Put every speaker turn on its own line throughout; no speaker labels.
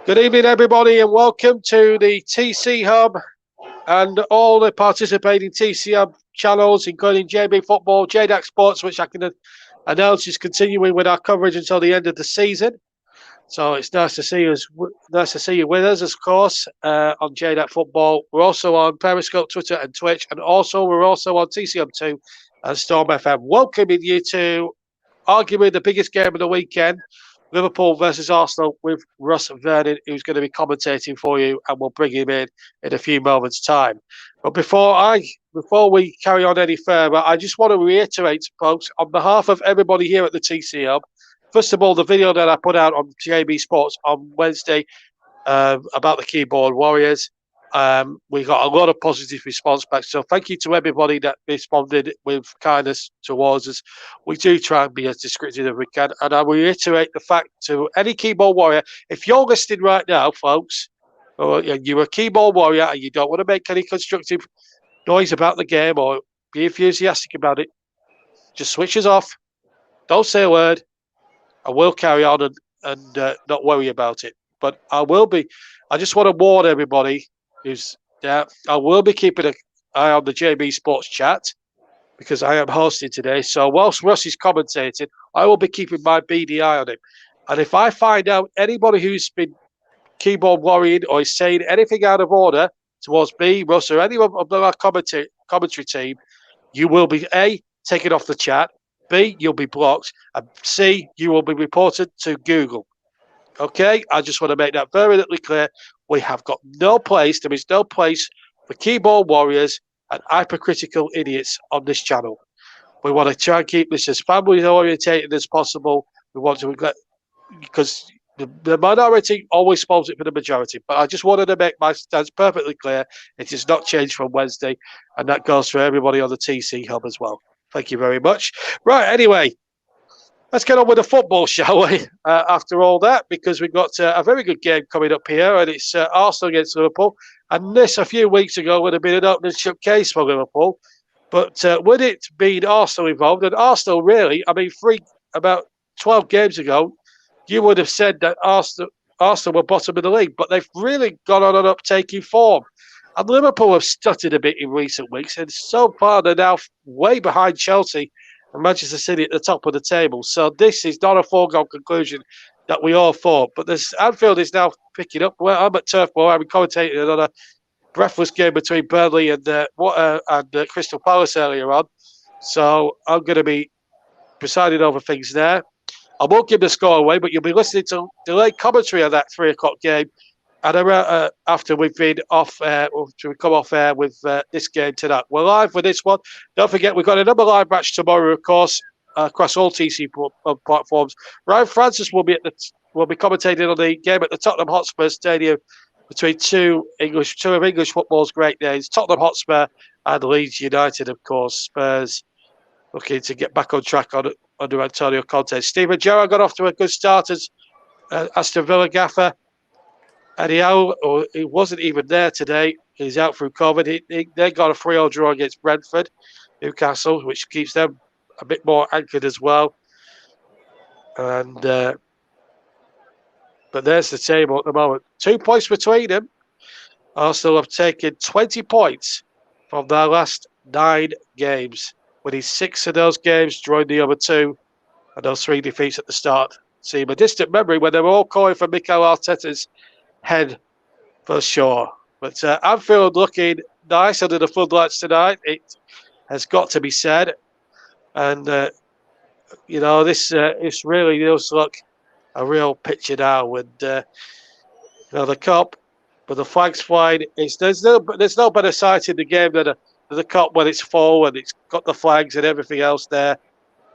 Good evening, everybody, and welcome to the TC Hub and all the participating TC Hub channels, including JB Football, JDAC Sports, which I can announce is continuing with our coverage until the end of the season. So it's nice to see us. Nice to see you with us, of course, on JDAC Football. We're also on Periscope, Twitter, and Twitch, and we're also on TC Hub 2 and Storm FM. Welcoming you to arguably the biggest game of the weekend. Liverpool versus Arsenal with Russ Vernon, who's going to be commentating for you, and we'll bring him in a few moments' time. But before we carry on any further, I just want to reiterate, folks, on behalf of everybody here at the TC Hub, first of all, the video that I put out on JB Sports on Wednesday about the keyboard warriors. We got a lot of positive response back. So thank you to everybody that responded with kindness towards us. We do try and be as descriptive as we can. And I reiterate the fact to any keyboard warrior, if you're listening right now, folks, or you're a keyboard warrior and you don't want to make any constructive noise about the game or be enthusiastic about it, just switch us off. Don't say a word. I will carry on and not worry about it. But I just want to warn everybody I will be keeping an eye on the JB Sports chat because I am hosting today. So whilst Russ is commentating, I will be keeping my beady eye on him. And if I find out anybody who's been keyboard worrying or is saying anything out of order towards me, Russ, or anyone of our commentary team, you will be A, taken off the chat, B, you'll be blocked, and C, you will be reported to Google. Okay, I just want to make that very clear. We have got no place, there is no place for keyboard warriors and hypercritical idiots on this channel. We want to try and keep this as family orientated as possible. We want to, because the minority always spoils it for the majority. But I just wanted to make my stance perfectly clear. It has not changed from Wednesday, and that goes for everybody on the TC Hub as well. Thank you very much. Right, anyway. Let's get on with the football, shall we? After all that, because we've got a very good game coming up here, and it's Arsenal against Liverpool. And this, a few weeks ago, would have been an open and shut case for Liverpool. But with it being Arsenal involved, and Arsenal really, about 12 games ago, you would have said that Arsenal were bottom of the league, but they've really gone on an uptaking form. And Liverpool have stuttered a bit in recent weeks, and so far they're now way behind Chelsea and Manchester City at the top of the table. So this is not a foregone conclusion that we all thought. But Anfield is now picking up. Well, I'm at Turf Moor. I'm commentating another breathless game between Burnley and Crystal Palace earlier on. So I'm going to be presiding over things there. I won't give the score away, but you'll be listening to delayed commentary on that 3 o'clock game. And after we've been off, we come off air with this game tonight. We're live with this one. Don't forget, we've got another live match tomorrow, of course, across all TC platforms. Ryan Francis will be commentating on the game at the Tottenham Hotspur Stadium between two of English football's great names, Tottenham Hotspur and Leeds United, of course. Spurs looking to get back on track under Antonio Conte. Steven Gerrard got off to a good start as Aston Villa gaffer. Anyhow, he wasn't even there today. He's out through COVID. They got a 3-0 draw against Brentford, Newcastle, which keeps them a bit more anchored as well. And but there's the table at the moment. 2 points between them. Arsenal have taken 20 points from their last 9 games, winning 6 of those games, drawing the other 2, and those 3 defeats at the start. Seem a distant memory when they were all calling for Mikel Arteta's head for sure. But Anfield looking nice under the floodlights tonight. It has got to be said. And, this really does look a real picture now with the Cup, but the flag's flying. There's no better sight in the game than the Cup when it's full and it's got the flags and everything else there.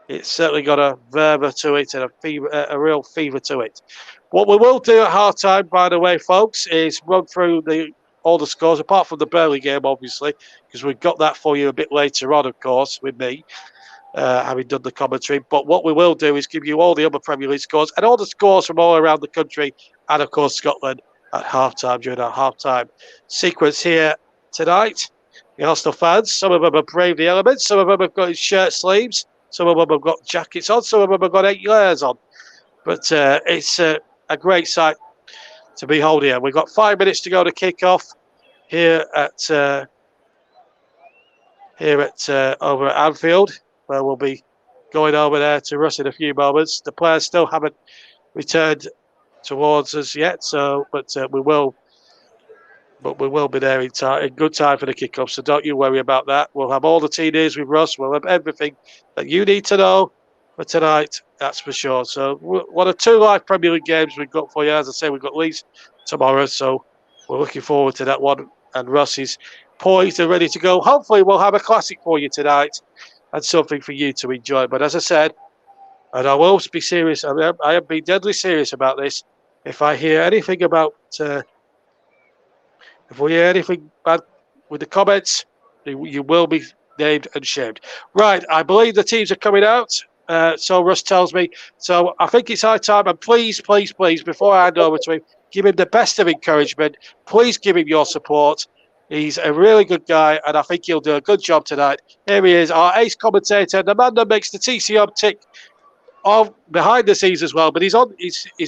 It's certainly got a verve to it and a real fever to it. What we will do at half-time, by the way, folks, is run through all the scores, apart from the Burnley game, obviously, because we've got that for you a bit later on, of course, with me, having done the commentary. But what we will do is give you all the other Premier League scores and all the scores from all around the country and, of course, Scotland at half-time during our half-time sequence here tonight. The Arsenal fans, some of them have braved the elements, some of them have got shirt sleeves, some of them have got jackets on, some of them have got 8 layers on. But it's a great sight to behold here. We've got 5 minutes to go to kick off here at over at Anfield, where we'll be going over there to Russ in a few moments. The players still haven't returned towards us yet, but we will be there in good time for the kickoff. So don't you worry about that. We'll have all the TDs with Russ. We'll have everything that you need to know for tonight. That's for sure. So one of 2 live Premier League games we've got for you. As I say, we've got Leeds tomorrow, so we're looking forward to that one. And Russ is poised and ready to go. Hopefully, we'll have a classic for you tonight and something for you to enjoy. But as I said, and I will be serious, I have been deadly serious about this. If I hear anything about, if we hear anything bad with the comments, you will be named and shamed. Right, I believe the teams are coming out. So Russ tells me. So I think it's high time. And please, please, please, before I hand over to him, give him the best of encouragement. Please give him your support. He's a really good guy, and I think he'll do a good job tonight. Here he is, our ace commentator, the man that makes the TCM tick behind the scenes as well. But he's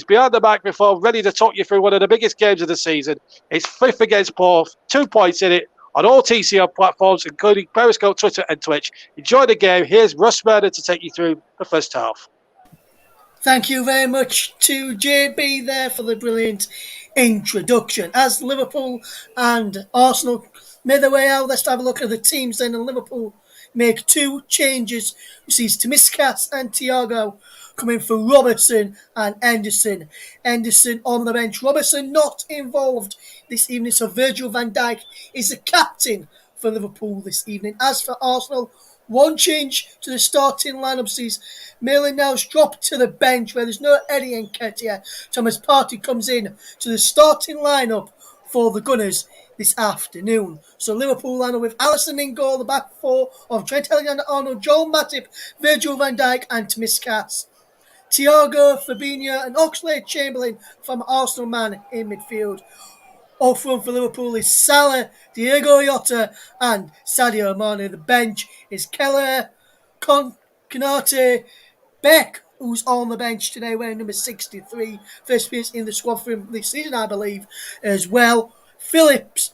behind the microphone, ready to talk you through one of the biggest games of the season. It's 5th against Porth, 2 points in it on all TCM platforms, including Periscope, Twitter, and Twitch. Enjoy the game. Here's Russ Murder to take you through the first half.
Thank you very much to JB there for the brilliant introduction. As Liverpool and Arsenal made their way out, let's have a look at the teams then. And Liverpool make 2 changes. We see Tomiskas and Thiago coming for Robertson and Henderson. Henderson on the bench. Robertson not involved this evening, so Virgil van Dijk is the captain for Liverpool this evening. As for Arsenal, 1 change to the starting lineup sees Maitland-Niles dropped to the bench where there's no Eddie Nketiah. Thomas Partey comes in to the starting lineup for the Gunners this afternoon. So Liverpool lineup with Alisson in goal, the back 4 of Trent Alexander-Arnold, Joel Matip, Virgil van Dijk and Tomiskas. Thiago, Fabinho and Oxlade-Chamberlain from Arsenal man in midfield. Up front for Liverpool is Salah, Diego Jota and Sadio Mane. The bench is Keller, Konate, Beck, who's on the bench today wearing number 63. First appearance in the squad for him this season, I believe, as well. Phillips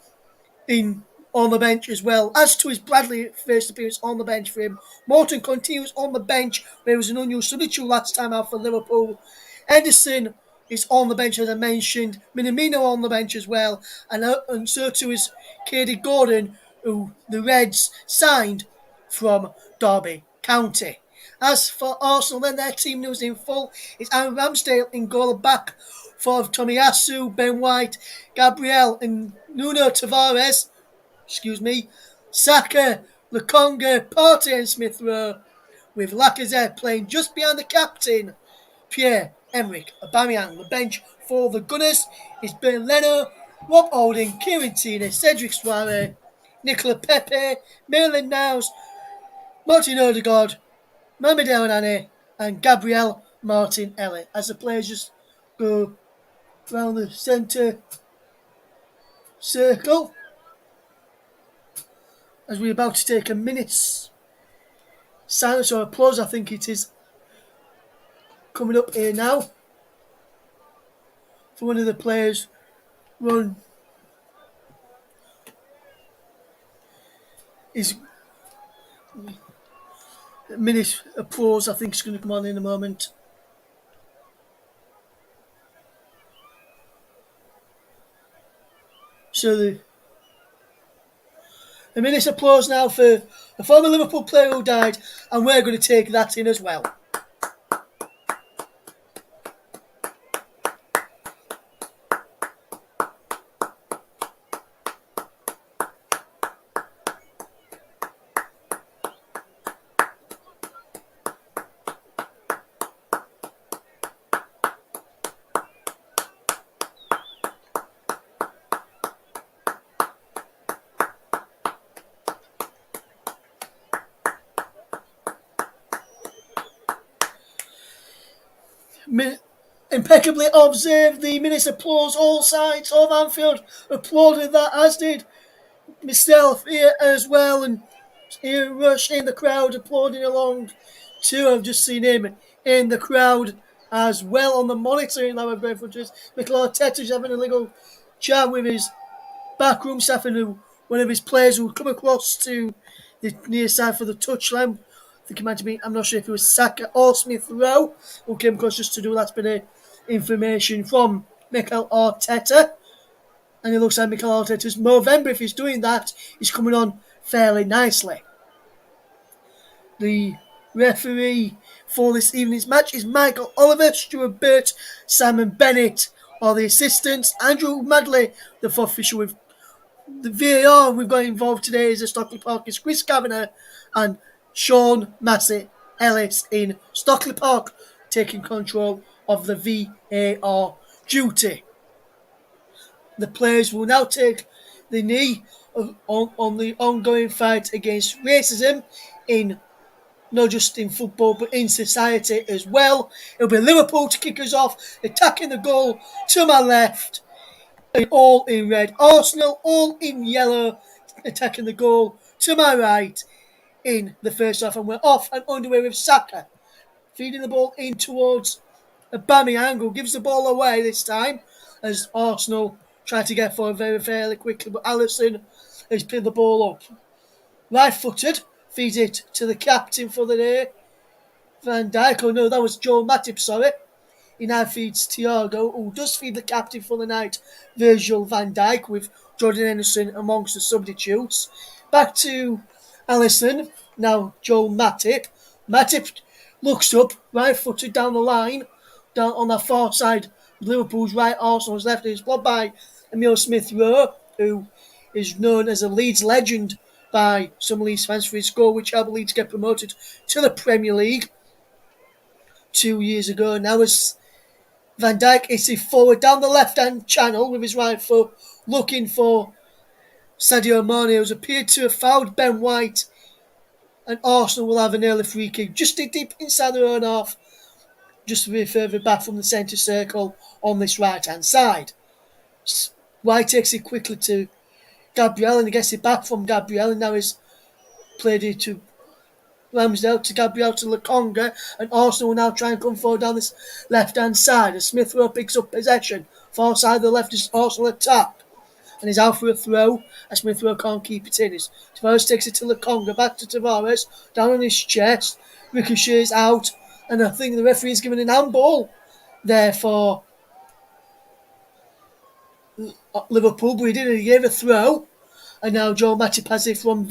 on the bench as well. As to his Bradley first appearance on the bench for him. Morton continues on the bench, where he was an unused substitute last time out for Liverpool. Henderson is on the bench, as I mentioned. Minamino on the bench as well. And so too is Katie Gordon, who the Reds signed from Derby County. As for Arsenal, then their team news in full. It's Aaron Ramsdale in goal, back for Tomiyasu, Ben White, Gabriel and Nuno Tavares. Saka, Lokonga, Partey and Smith Rowe, with Lacazette playing just behind the captain, Pierre-Emerick Aubameyang. The bench for the Gunners is Ben Leno, Rob Holding, Kieran Tierney, Cedric Soares, Nicola Pepe, Maitland-Niles, Martin Odegaard, Mohamed El Nani and Gabriel Martinelli. As the players just go around the centre circle, as we're about to take a minute's silence or applause, I think it is coming up here now, for one of the players. Run is a minute applause, I think, is going to come on in a moment. So a minute's applause now for a former Liverpool player who died, and we're going to take that in as well. Impeccably observed, the minute's applause. All sides of Anfield applauded that, as did myself here as well, and here Rush in the crowd applauding along too. I've just seen him in the crowd as well on the monitoring line of Brentford. Mikel Arteta's having a little chat with his backroom staff and one of his players who would come across to the near side for the touchline. I think it might be, I'm not sure if it was Saka or Smith Rowe who came across just to do that bit of information from Mikel Arteta. And it looks like Mikel Arteta's Movember, if he's doing that, is coming on fairly nicely. The referee for this evening's match is Michael Oliver, Stuart Burt, Simon Bennett are the assistants. Andrew Madley, the fourth official with the VAR we've got involved today is the Stockley Park is Chris Kavanagh and Sean Massey Ellis in Stockley Park taking control of the VAR duty. The players will now take the knee on the ongoing fight against racism in not just in football but in society as well. It'll be Liverpool to kick us off, attacking the goal to my left, all in red. Arsenal all in yellow, attacking the goal to my right in the first half, and we're off and underway with Saka feeding the ball in towards Aubameyang, who gives the ball away this time as Arsenal try to get forward very fairly quickly, but Alisson has picked the ball up right-footed, feeds it to the captain for the day, Van Dijk. Oh no, that was Joel Matip, sorry. He now feeds Thiago, who does feed the captain for the night, Virgil van Dijk, with Jordan Henderson amongst the substitutes. Back to Alisson, now Joel Matip. Matip looks up, right-footed down the line, down on the far side, Liverpool's right, Arsenal's left. It's blocked by Emile Smith Rowe, who is known as a Leeds legend by some Leeds fans for his goal, which helped Leeds get promoted to the Premier League 2 years ago. Now as Van Dijk is forward down the left-hand channel with his right foot, looking for Sadio Mane, who's appeared to have fouled Ben White, and Arsenal will have an early free kick just deep inside their own half, just a bit further back from the centre circle on this right-hand side. White takes it quickly to Gabriel, and he gets it back from Gabriel, and now he's played it to Ramsdale, to Gabriel, to Lokonga, and Arsenal will now try and come forward down this left-hand side as Smith Rowe picks up possession. Far side of the left is Arsenal attack, and he's out for a throw as Smith Rowe can't keep it in. Tavares takes it to Lokonga, back to Tavares, down on his chest, ricochets out, and I think the referee is giving an handball there for Liverpool, but he didn't. He gave a throw, and now Joel Matip has it from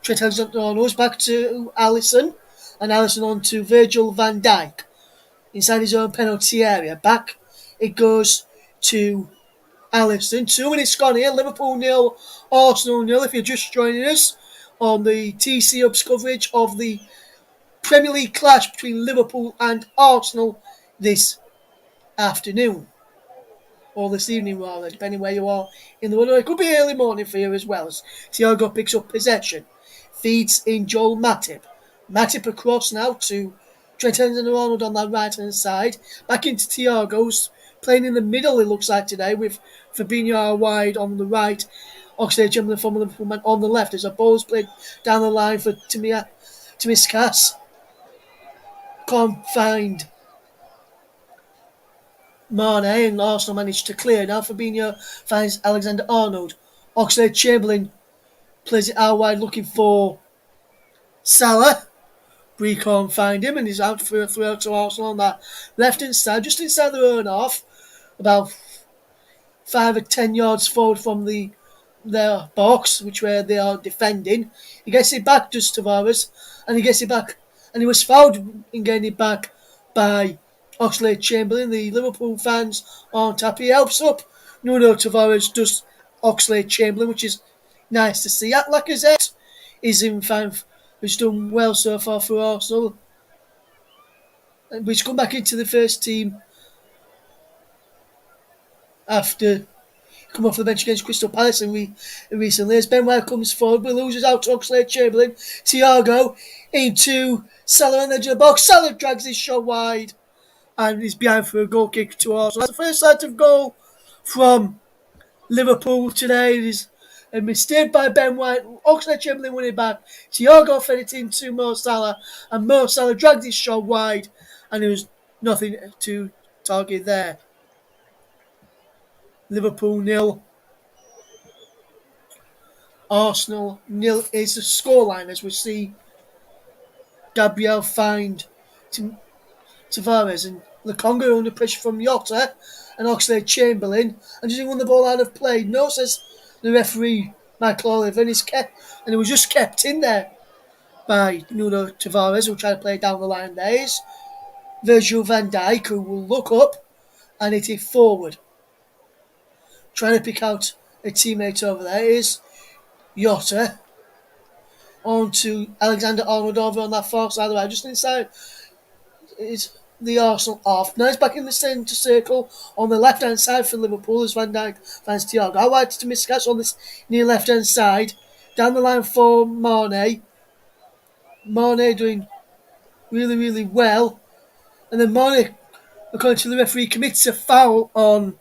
Trent Alexander-Arnold back to Alisson, and Alisson on to Virgil van Dijk inside his own penalty area. Back it goes to Alisson. 2 minutes gone here. Liverpool 0, Arsenal 0. If you're just joining us on the TC Hubs coverage of the Premier League clash between Liverpool and Arsenal this afternoon, or this evening rather, depending where you are in the world. It could be early morning for you as well, as Thiago picks up possession, feeds in Joel Matip. Matip across now to Trent Alexander-Arnold on that right-hand side. Back into Thiago's playing in the middle, it looks like today, with Fabinho wide on the right, Oxlade-Chamberlain, former Liverpool man, on the left. As a ball is played down the line for Timiskas. Can't find Mane, and Arsenal managed to clear. Now Fabinho finds Alexander-Arnold. Oxlade-Chamberlain plays it out wide looking for Salah. Bree can't find him, and he's out for a throw to Arsenal on that left-hand side, just inside their own half, about 5 or 10 yards forward from their box, which where they are defending. He gets it back, does Tavares, and he gets it back, and he was fouled in getting it back by Oxlade-Chamberlain. The Liverpool fans aren't happy. He helps up Nuno Tavares, does Oxlade-Chamberlain, which is nice to see. Lacazette is in fan, who's done well so far for Arsenal, and he's come back into the first team after come off the bench against Crystal Palace recently. As Ben White comes forward, but loses out to Oxlade-Chamberlain. Thiago into Salah on the edge of the box. Salah drags his shot wide, and he's behind for a goal kick to Arsenal. That's the first sight of goal from Liverpool today. It is a mistake by Ben White. Oxlade-Chamberlain won it back. Thiago fed it into Mo Salah, and Mo Salah dragged his shot wide, and it was nothing to target there. Liverpool 0, Arsenal 0 is the scoreline as we see Gabriel find Tavares and Lukonga under pressure from Jota and Oxlade-Chamberlain and just won the ball out of play. No, says the referee, Michael Oliver, and it was just kept in there by Nuno Tavares, who tried to play down the line. There is Virgil van Dijk, who will look up and hit it forward. Trying to pick out a teammate over there is Jota. On to Alexander-Arnold over on that far side of the way, just inside is the Arsenal off. Now he's back in the centre circle on the left hand side for Liverpool as Van Dijk finds Thiago. Out wide to Miskas on this near left hand side. Down the line for Mane. Mane doing really, really well. And then Mane, according to the referee, commits a foul on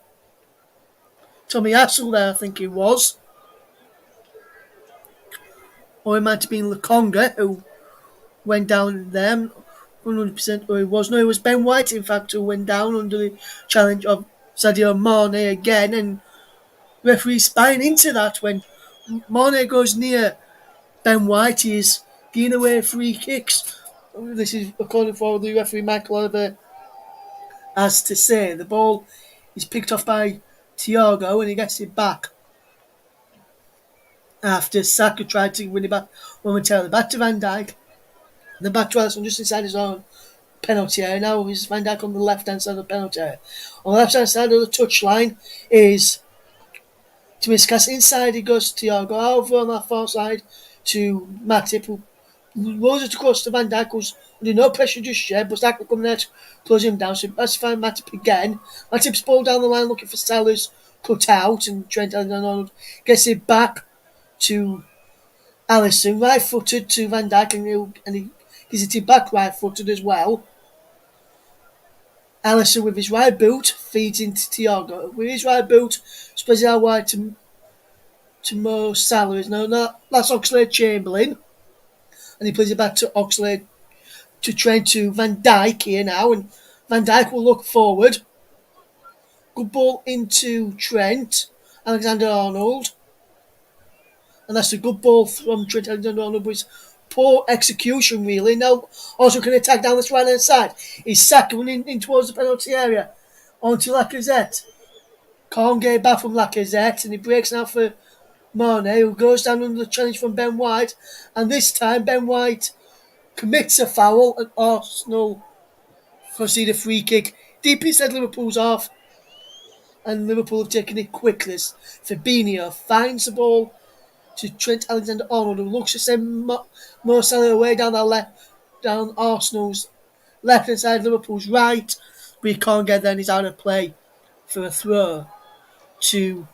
Tommy Hassel there, I think it was. Or it might have been Lukonga who went down there. 100% who it was. No, it was Ben White, in fact, who went down under the challenge of Sadio Mane again. And referee spying into that when Mane goes near Ben White. He is giving away free kicks. This is according to the referee, Michael Oliver, as to say. The ball is picked off by Thiago and he gets it back. After Saka tried to win it back momentarily. Back to Van Dijk. Then back to Alisson just inside his own penalty area. Now is Van Dijk on the left hand side of the penalty area. On the left hand side of the touchline is Tomiskas. Inside he goes to Thiago. Over on that far side to Matip, who rolls it across to Van Dijk, who's under no pressure just yet, but Saka coming there to close him down. So that's fine. Matip again. Matip's ball down the line looking for Salah's cut out, and Trent Alexander-Arnold gets it back to Alisson, right-footed to Van Dijk, and he gives it back right-footed as well. Alisson with his right boot feeds into Thiago. With his right boot, spreads it out wide to Mo Salah. That's Oxlade-Chamberlain. And he plays it back to Oxlade, to Trent, to Van Dijk here now. And Van Dijk will look forward. Good ball into Trent Alexander-Arnold. And that's a good ball from Trent Alexander-Arnold, but it's poor execution really. Now also can attack down this right hand side. He's Saka running in towards the penalty area. On to Lacazette. Can't get it back from Lacazette, and he breaks now for Mane, who goes down under the challenge from Ben White. And this time Ben White commits a foul and Arsenal concede a free kick. Deep inside Liverpool's half. And Liverpool have taken it quickly. Fabinho finds the ball to Trent Alexander-Arnold, who looks to send Mo Salah away down Arsenal's left hand side, Liverpool's right, but he can't get there and he's out of play for a throw to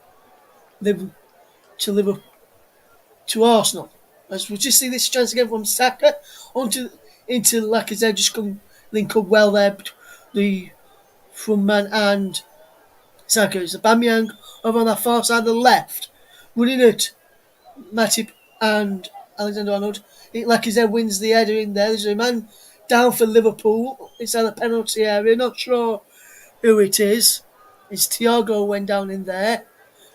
Arsenal. As we just see this chance again from Saka into Lacazette, just come link up well there, the front man and Saka. It's Aubameyang over on that far side of the left, running it. Matip and Alexander-Arnold. Lacazette wins the header in there. There's a man down for Liverpool inside the penalty area. Not sure who it is. It's Thiago went down in there.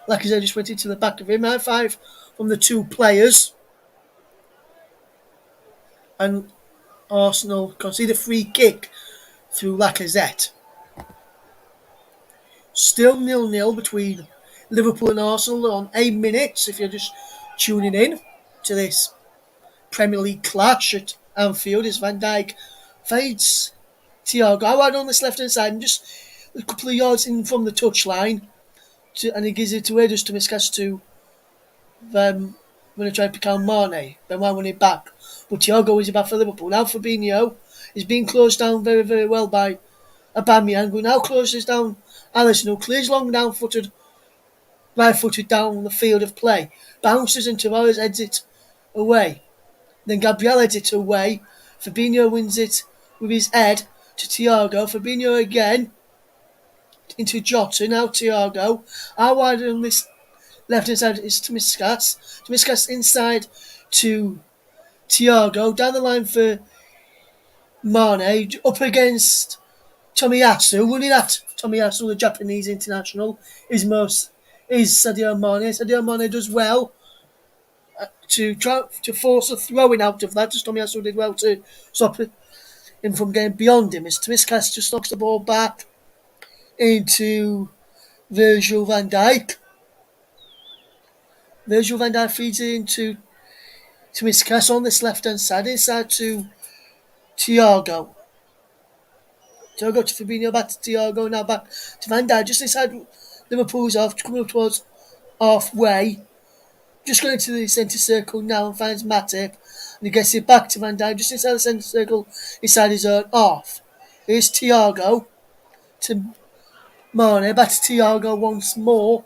Lacazette just went into the back of him. High five from the two players. And Arsenal concede a free kick through Lacazette. Still 0-0 between Liverpool and Arsenal on 8 minutes, if you're just tuning in to this Premier League clash at Anfield. As Van Dijk fades Thiago out on this left hand side and just a couple of yards in from the touchline, and he gives it away just to Miskas to when he tried to pick out Mane. Ben White won it back, but Thiago wins it back for Liverpool. Now Fabinho is being closed down very, very well by Aubameyang, who now closes down Alisson, who clears long right-footed down the field of play. Bounces and Tavares heads it away. Then Gabriel heads it away. Fabinho wins it with his head to Thiago. Fabinho again into Jota. Now Thiago. Out wide on this left-hand side is Tomiskas. Tomiskas inside to Thiago. Down the line for Mane. Up against Tomiyasu running at Tomiyasu, the Japanese international, is Sadio Mane. Sadio Mane does well to try to force a throwing out of that. Just Tomiyasu did well to stop him from getting beyond him. As Tomiskas just knocks the ball back into Virgil van Dijk. Virgil van Dijk feeds it into Tomiskas on this left-hand side, inside to Thiago. Thiago to Fabinho, back to Thiago, now back to Van Dijk, just inside Liverpool's half, coming up towards halfway. Just going to the centre circle now and finds Matip. And he gets it back to Van Dijk, just inside the centre circle, inside his own half. Here's Thiago to Mane, back to Thiago once more.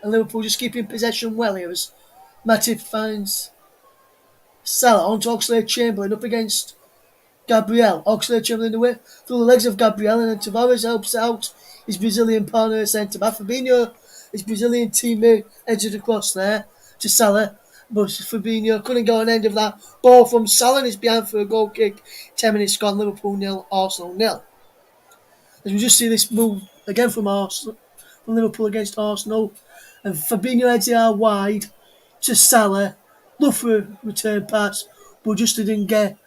And Liverpool just keeping possession well here as Matip finds Salah onto Oxlade-Chamberlain up against Gabriel. Oxlade-Chamberlain away through the legs of Gabriel, and then Tavares helps out his Brazilian partner centre-back. Fabinho, his Brazilian teammate, edged across there to Salah, but Fabinho couldn't go on end of that. Ball from Salah and is behind for a goal kick. 10 minutes gone, Liverpool 0, Arsenal 0. As we just see this move again from Liverpool against Arsenal, and Fabinho heads it out wide to Salah. Look for a return pass, but just didn't get.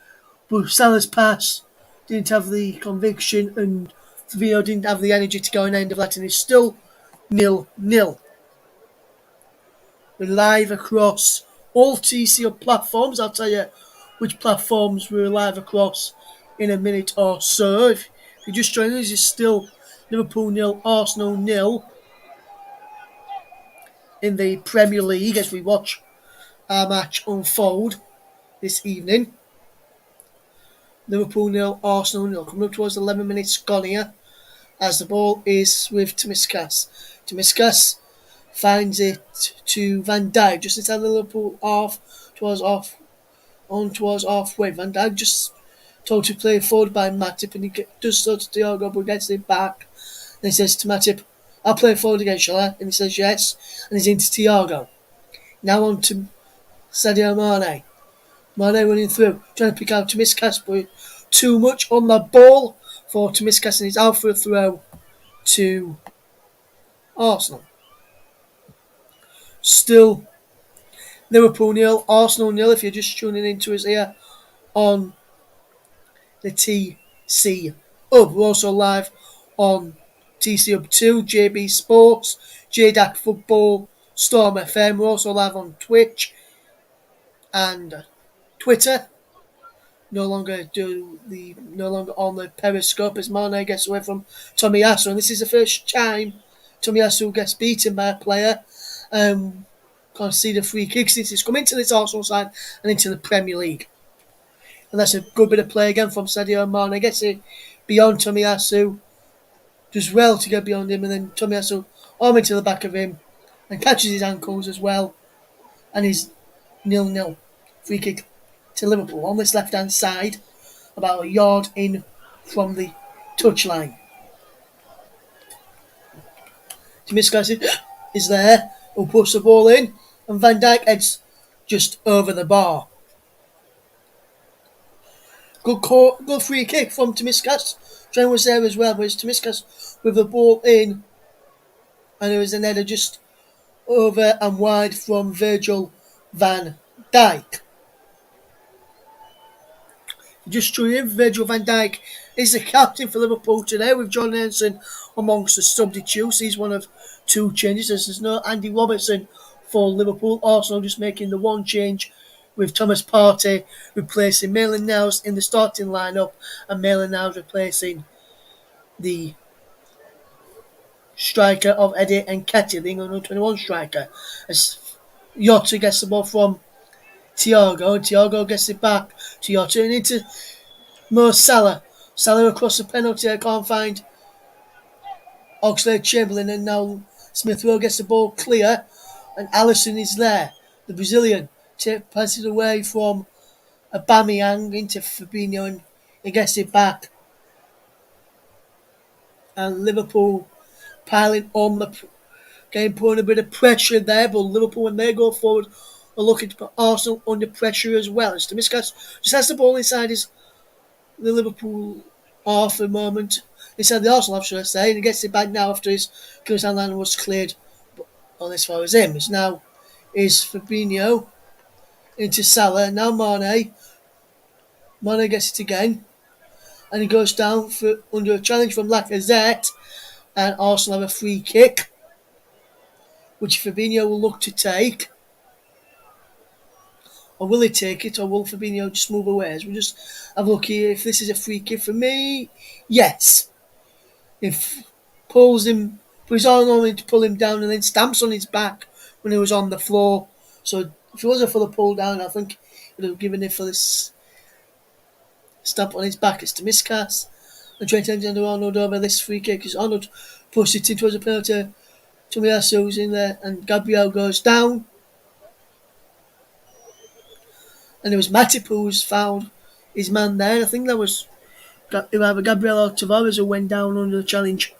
But Salah's pass didn't have the conviction, and Fabinho didn't have the energy to go on end of that, and it's still 0-0. We're live across all TCO platforms. I'll tell you which platforms we're live across in a minute or so. If you're just joining us, it's still Liverpool 0, Arsenal 0 in the Premier League as we watch our match unfold this evening. Liverpool 0, Arsenal 0. Coming up towards 11 minutes gone here as the ball is with Tomiskas. Tomiskas finds it to Van Dijk just inside the Liverpool towards halfway. Van Dijk just told to play forward by Matip, and he does so to Thiago, but gets it back. And he says to Matip, "I'll play forward again, shall I?" And he says yes, and he's into Thiago. Now on to Sadio Mane. Mane running through, trying to pick out Tomiskas, but too much on the ball for Tomiskas, and he's out for a throw to Arsenal. Still Liverpool 0, Arsenal 0 if you're just tuning into us here on the TC Hub. We're also live on TC Hub 2, JB Sports, JDAC Football, Storm FM. We're also live on Twitch and Twitter. No longer on the Periscope as Mane gets away from Tomiyasu, and this is the first time Tomiyasu gets beaten by a player. Can't see the free kick since he's come into this Arsenal side and into the Premier League. And that's a good bit of play again from Sadio Mane. Gets it beyond Tomiyasu. Does well to get beyond him, and then Tomiyasu arm into the back of him and catches his ankles as well. And he's 0-0. Free kick to Liverpool on this left-hand side, about a yard in from the touchline. Tomiskas is there, who puts the ball in, and Van Dijk heads just over the bar. Good free kick from Tomiskas. Trent was there as well, but it's Tomiskas with the ball in, and there was an header just over and wide from Virgil van Dijk. Just tuning in, Virgil van Dijk is the captain for Liverpool today, with John Henson amongst the substitutes. He's one of two changes, as there's no Andy Robertson for Liverpool. Arsenal just making the one change, with Thomas Partey replacing Maitland-Niles in the starting lineup, and Maitland-Niles replacing the striker of Eddie Nketiah, the England 21 striker. As Jota gets the ball from Thiago, and Thiago gets it back to Jota and into Mo Salah. Salah across the penalty, I can't find Oxlade-Chamberlain, and now Smith Rowe gets the ball clear, and Alisson is there. The Brazilian passes it away from Aubameyang into Fabinho, and he gets it back. And Liverpool piling on the game, putting a bit of pressure there, but Liverpool, when they go forward, are looking to put Arsenal under pressure as well. As Tomiskas just has the ball inside the Liverpool half a moment. inside the Arsenal half, should I say, and he gets it back now after his goes down line and was cleared on as far as him. It's now is Fabinho into Salah. Now Mane. Mane gets it again. And he goes down for under a challenge from Lacazette. And Arsenal have a free kick, which Fabinho will look to take. Or will he take it, or will Fabinho just move away? As we just have a look here. If this is a free kick for me, yes. If pulls him, puts his arm on him to pull him down, and then stamps on his back when he was on the floor. So if it wasn't for the pull down, I think he would have given it for this stamp on his back. It's to Miscas. And Trent Alexander-Arnold over this free kick as Arnold pushed it in towards a penalty. Tomiyasu in there, and Gabriel goes down. And it was Matip who's fouled his man there. I think that was either Gabriel or Tavares who went down under the challenge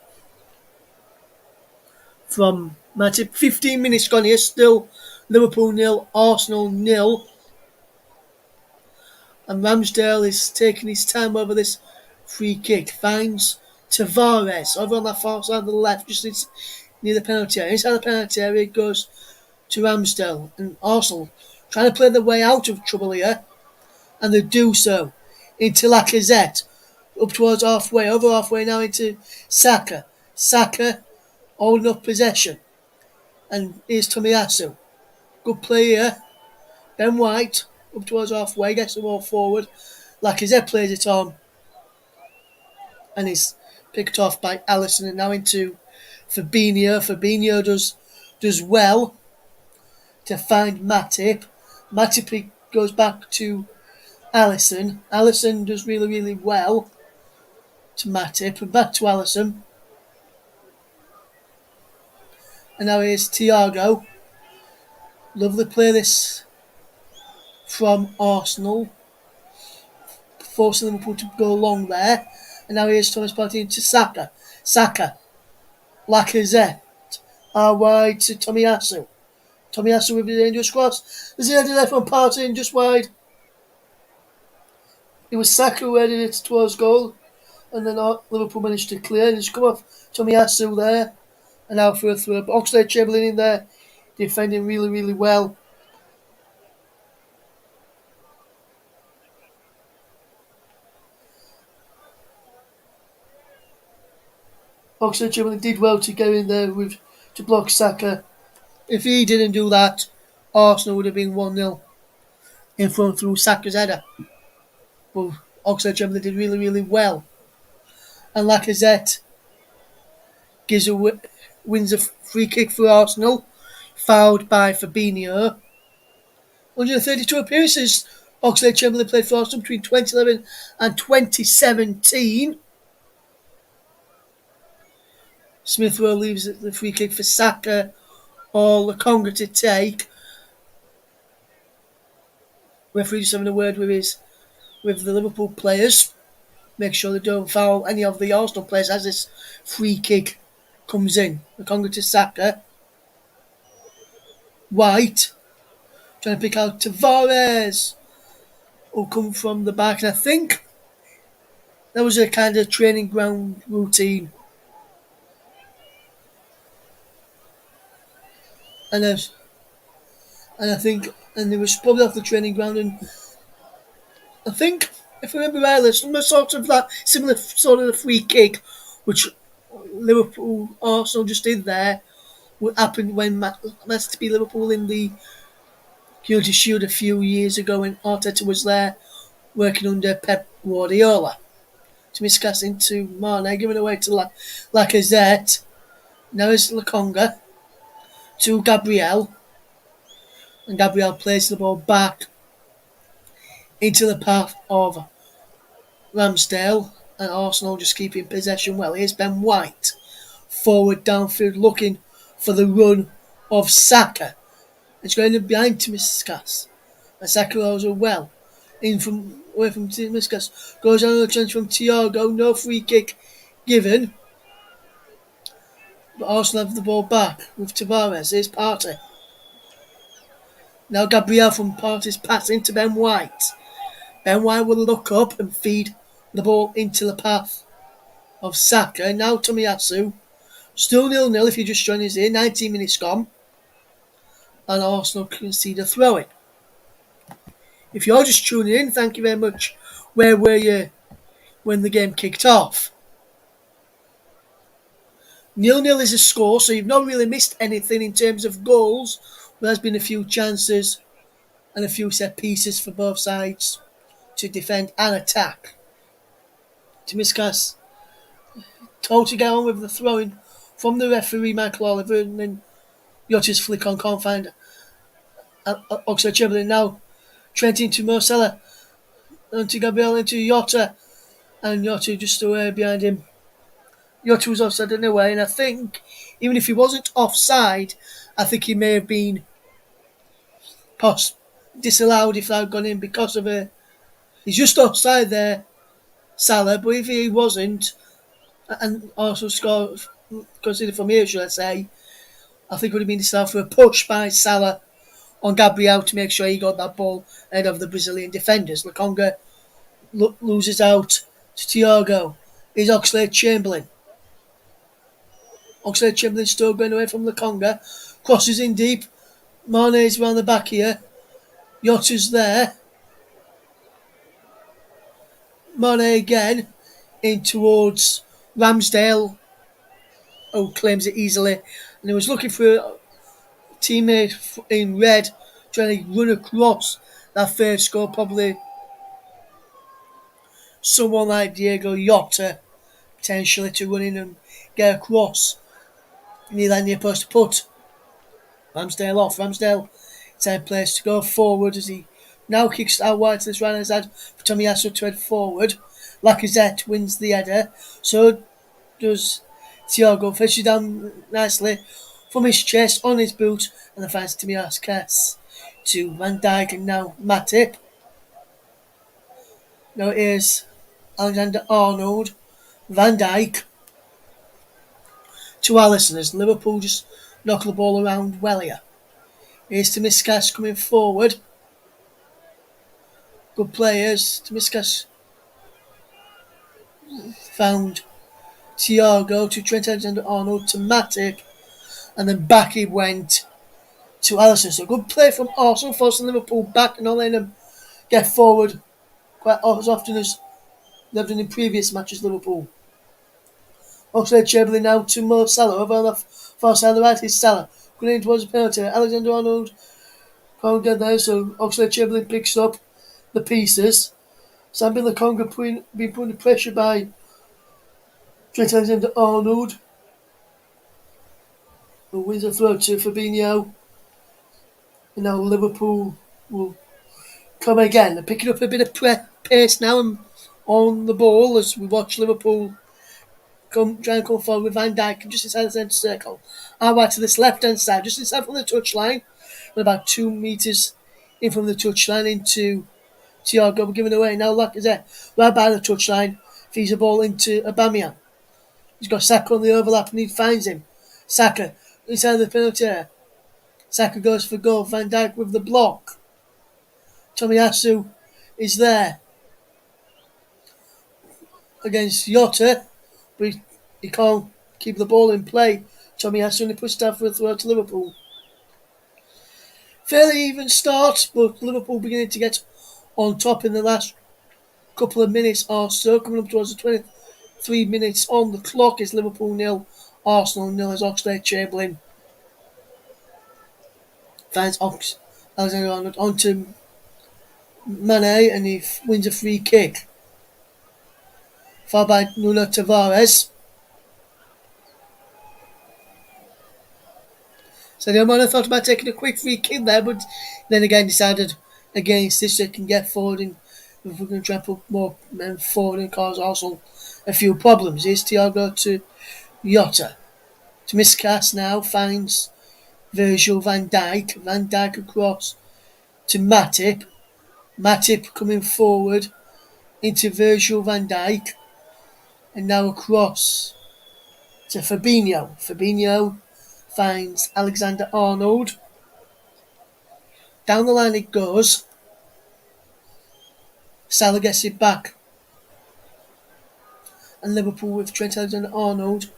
from Matip. 15 minutes gone here, still Liverpool 0, Arsenal 0. And Ramsdale is taking his time over this free kick. Finds Tavares over on that far side of the left, just near the penalty area. Inside the penalty area, it goes to Ramsdale. And Arsenal trying to play their way out of trouble here. And they do so. Into Lacazette. Up towards halfway. Over halfway now into Saka. Saka holding up possession. And here's Tomiyasu. Good play here. Ben White up towards halfway. Gets the ball forward. Lacazette plays it on. And he's picked off by Alisson. And now into Fabinho. Fabinho does well to find Matip. Matip goes back to Alisson. Alisson does really, really well to Matip. And back to Alisson. And now here's Thiago. Lovely play this from Arsenal. Forcing Liverpool to go long there. And now here's Thomas Partey into Saka. Saka. Lacazette. Wide to Tomiyasu. Tomiyasu with the dangerous cross. There's the header there from Partey and just wide. It was Saka who headed it towards goal. And then Liverpool managed to clear. And it's come off Tomiyasu there. And now for a throw. Oxlade-Chamberlain in there. Defending really, really well. Oxlade-Chamberlain did well to go in there to block Saka. If he didn't do that, Arsenal would have been 1-0 in front through Saka's header. But Oxlade-Chamberlain did really, really well. And Lacazette wins a free kick for Arsenal, fouled by Fabinho. 132 appearances Oxlade-Chamberlain played for Arsenal between 2011 and 2017. Smithrow leaves the free kick for Saka or Lokonga to take. Referee just having a word with the Liverpool players. Make sure they don't foul any of the Arsenal players as this free kick comes in. Lokonga to Saka. White trying to pick out Tavares, who come from the back. And I think that was a kind of training ground routine. And I think it was probably off the training ground, and I think, if I remember rightly, some sort of that similar sort of free kick, which Liverpool Arsenal just did there, would happen when Manchester to be Liverpool in the Community Shield a few years ago when Arteta was there working under Pep Guardiola. To miscast into Mane, giving away to Lacazette. Now it's Lokonga to Gabriel, and Gabriel plays the ball back into the path of Ramsdale, and Arsenal just keeping possession well. Here's Ben White, forward downfield, looking for the run of Saka. It's going in behind Timiskas, and Saka also well in from away from Timiskas, goes on the chance from Thiago. No free kick given. But Arsenal have the ball back with Tavares. Here's Partey. Now Gabriel from Partey's pass into Ben White. Ben White will look up and feed the ball into the path of Saka. Now Tomiyasu. Still 0-0 if you just joined us here. 19 minutes gone. And Arsenal concede a throw-in. If you're just tuning in, thank you very much. Where were you when the game kicked off? 0-0 is a score, so you've not really missed anything in terms of goals. There's been a few chances and a few set pieces for both sides to defend and attack. Tomiskas told to get on with the throwing from the referee Michael Oliver, and then Yotta's flick on can't find Oxlade-Chamberlain now. Trent into Mo Salah, into Gabriel, into Yotta, and Yotta just away behind him. Yotta was offside anyway, and I think even if he wasn't offside, I think he may have been disallowed if that had gone in because of a. He's just offside there, Salah, but if he wasn't, and also scored, considered from here, should I say, I think it would have been disallowed for a push by Salah on Gabriel to make sure he got that ball ahead of the Brazilian defenders. Lokonga loses out to Thiago. Is Oxlade-Chamberlain. Oxlade-Chamberlain still going away from Lokonga. Crosses in deep. Mane's round the back here. Yotta's there. Mane again in towards Ramsdale. Oh, claims it easily. And he was looking for a teammate in red trying to run across that first goal. Probably someone like Diego Jota potentially to run in and get across. Near that near post to put Ramsdale off. Ramsdale side place to go forward as he now kicks out wide to this right hand side for Tomiyasu to head forward. Lacazette wins the header. So does Thiago. Fishes down nicely from his chest on his boot and then finds Tomiyasu to Van Dijk and now Matip. Now it is Alexander-Arnold, Van Dijk to Alisson as Liverpool just knock the ball around well here. Here's Tomiskas coming forward. Good players. Tomiskas found Thiago to Trent Alexander-Arnold to Matip, and then back he went to Alisson. So good play from Arsenal, forcing Liverpool back and not letting them get forward quite as often as they've done in previous matches. Liverpool. Oxlade-Chamberlain now to Mo Salah. Over on the far side of the right is Salah. Going in towards the penalty. Alexander-Arnold can't get there, so Oxlade-Chamberlain picks up the pieces. Sambi Lokonga being put under pressure by Trent Alexander-Arnold, who wins a throw to Fabinho. And now Liverpool will come again. They're picking up a bit of pace now and on the ball as we watch Liverpool try and come forward with Van Dijk just inside the centre circle. Out wide to this left hand side, just inside from the touchline. We're about 2 metres in from the touchline into Thiago. We're giving away now. Lacazette right by the touchline. Feeds the ball into Aubameyang. He's got Saka on the overlap and he finds him. Saka inside the penalty area. Saka goes for goal. Van Dijk with the block. Tomiyasu is there against Jota, but he can't keep the ball in play. Tomiyasu only puts down for a throw to Liverpool. Fairly even start, but Liverpool beginning to get on top in the last couple of minutes or so. Coming up towards the 23 minutes on the clock is Liverpool 0, Arsenal 0 as Oxlade-Chamberlain finds Alexander-Arnold onto Mane and he wins a free kick. Fouled by Nuno Tavares. Sadio Mane thought about taking a quick free kick there, but then again decided against this so he can get forward and if we're going to try and put more men forward and cause Arsenal a few problems. Here's Thiago to Jota. Tomiskas now finds Virgil van Dijk. Van Dijk across to Matip. Matip coming forward into Virgil van Dijk. And now across to Fabinho. Fabinho finds Alexander-Arnold. Down the line it goes. Salah gets it back. and Liverpool with Trent Alexander-Arnold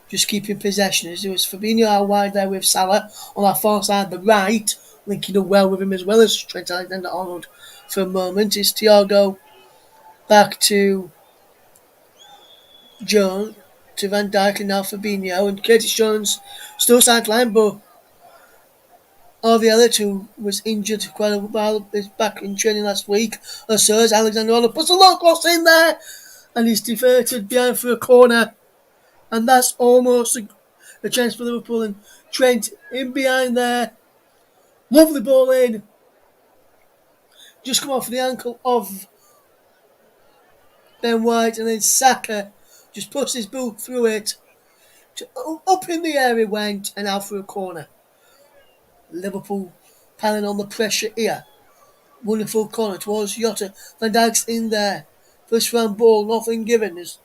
just keeping possession. As it was Fabinho out wide there with Salah on our far side, the right, linking up well with him as well as Trent Alexander-Arnold for a moment. Is Thiago back to Jones, to Van Dijk, and now Fabinho, and Curtis Jones still sidelined, but all the other two was injured quite a while. Is back in training last week. So as Alexander-Arnold puts a long cross in there, and he's diverted behind for a corner, and that's almost a chance for Liverpool. And Trent in behind there, lovely ball in, just come off the ankle of Ben White, and then Saka just puts his boot through it. Up in the air it went, and out for a corner. Liverpool piling on the pressure here. Wonderful corner towards Jota. Van Dijk's in there. First round ball, nothing given. As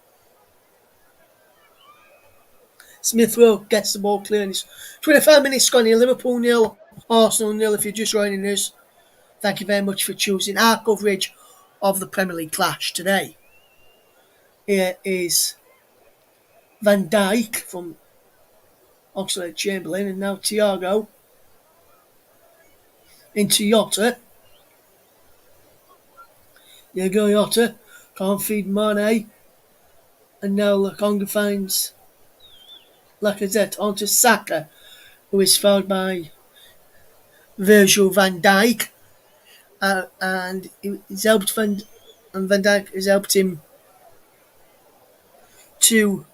Smith Rowe gets the ball clear. And it's 25 minutes gone here. Liverpool 0, Arsenal 0. If you're just joining us, thank you very much for choosing our coverage of the Premier League clash today. Here is Van Dijk from Oxlade-Chamberlain, and now Thiago into Jota. There you go, Jota. Can't feed Mane. And now Lokonga finds Lacazette onto Saka, who is fouled by Virgil van Dijk. And he's helped Van Dijk has helped him to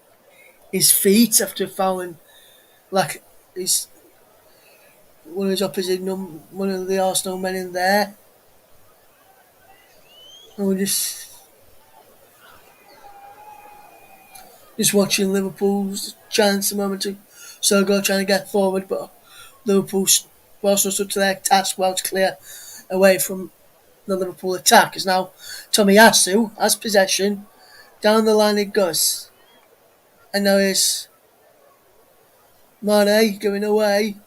his feet after fouling he's one of his opposite one of the Arsenal men in there. And we're just watching Liverpool's chance a moment to Sergio trying to get forward, but Liverpool also stood to their task well to clear away from the Liverpool attack. As now Tomiyasu has possession, down the line it goes, and now it's Mane going away,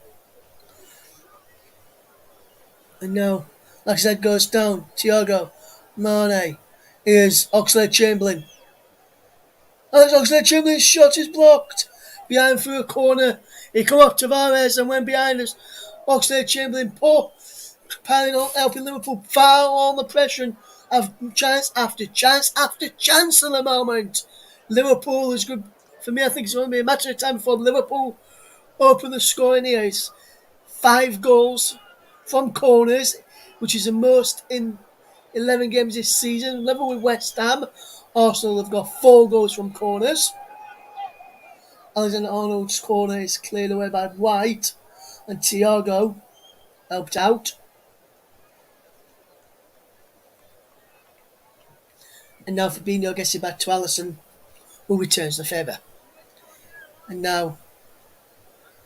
and now like I said goes down. Thiago, Mane, here's Oxlade-Chamberlain. Oxlade-Chamberlain's shot is blocked. Behind through a corner. He come up to Tavares and went behind us. Oxlade-Chamberlain piling on, helping Liverpool foul on the pressure and have chance after chance after chance in the moment. Liverpool is good. For me, I think it's going to be a matter of time before Liverpool open the scoring here. It's 5 goals from corners, which is the most in 11 games this season. Level with West Ham. Arsenal have got 4 goals from corners. Alexander-Arnold's corner is cleared away by White, and Thiago helped out. And now Fabinho gets it back to Alisson, who returns the favour. And now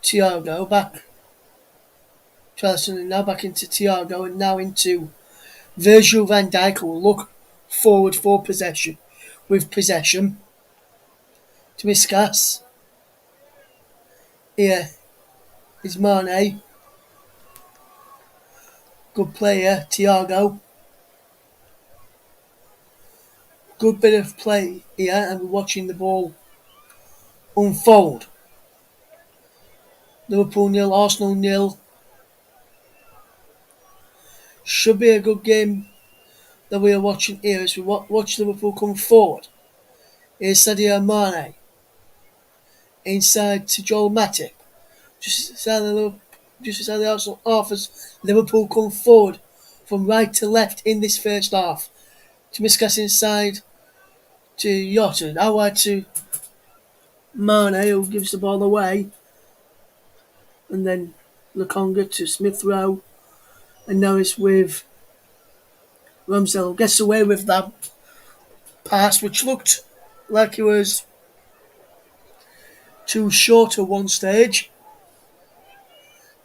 Thiago back to Alisson, and now back into Thiago, and now into Virgil van Dijk, who will look forward for possession. With possession to Miskas. Here is Mane. Good player, Thiago. Good bit of play here, and we're watching the ball unfold. Liverpool 0, Arsenal 0. Should be a good game that we are watching here as we watch Liverpool come forward. Here's Sadio Mane. Inside to Joel Matip. Just inside the Arsenal half as Liverpool come forward from right to left in this first half. To Miskas inside to Jota. Now wide to Mane, who gives the ball away. And then Lokonga to Smith Rowe. And now it's with Ramsdale, gets away with that pass, which looked like it was too short at one stage.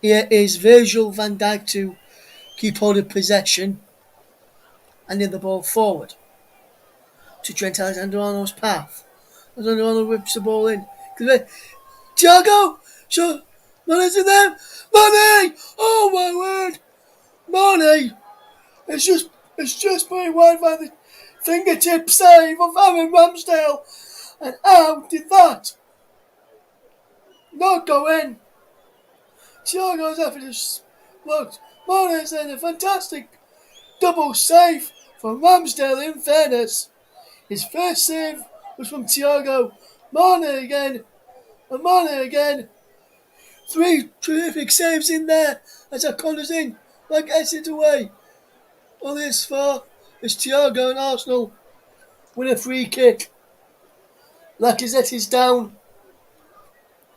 Here is Virgil van Dijk to keep hold of possession and in the ball forward to Trent Alexander-Arnold's path. Alexander-Arnold whips the ball in. Thiago! Sure, Mane's in there! Mane! Oh my word! Mane! It's just playing wide by the fingertip save of Aaron Ramsdale. And how did that not go in? Thiago's efforts looked. Mane's then a fantastic double save from Ramsdale in fairness. His first save was from Thiago. Mane again. And Mane again. 3 terrific saves in there as that corners in. That gets it away. All this far is Thiago and Arsenal win a free kick. Lacazette is down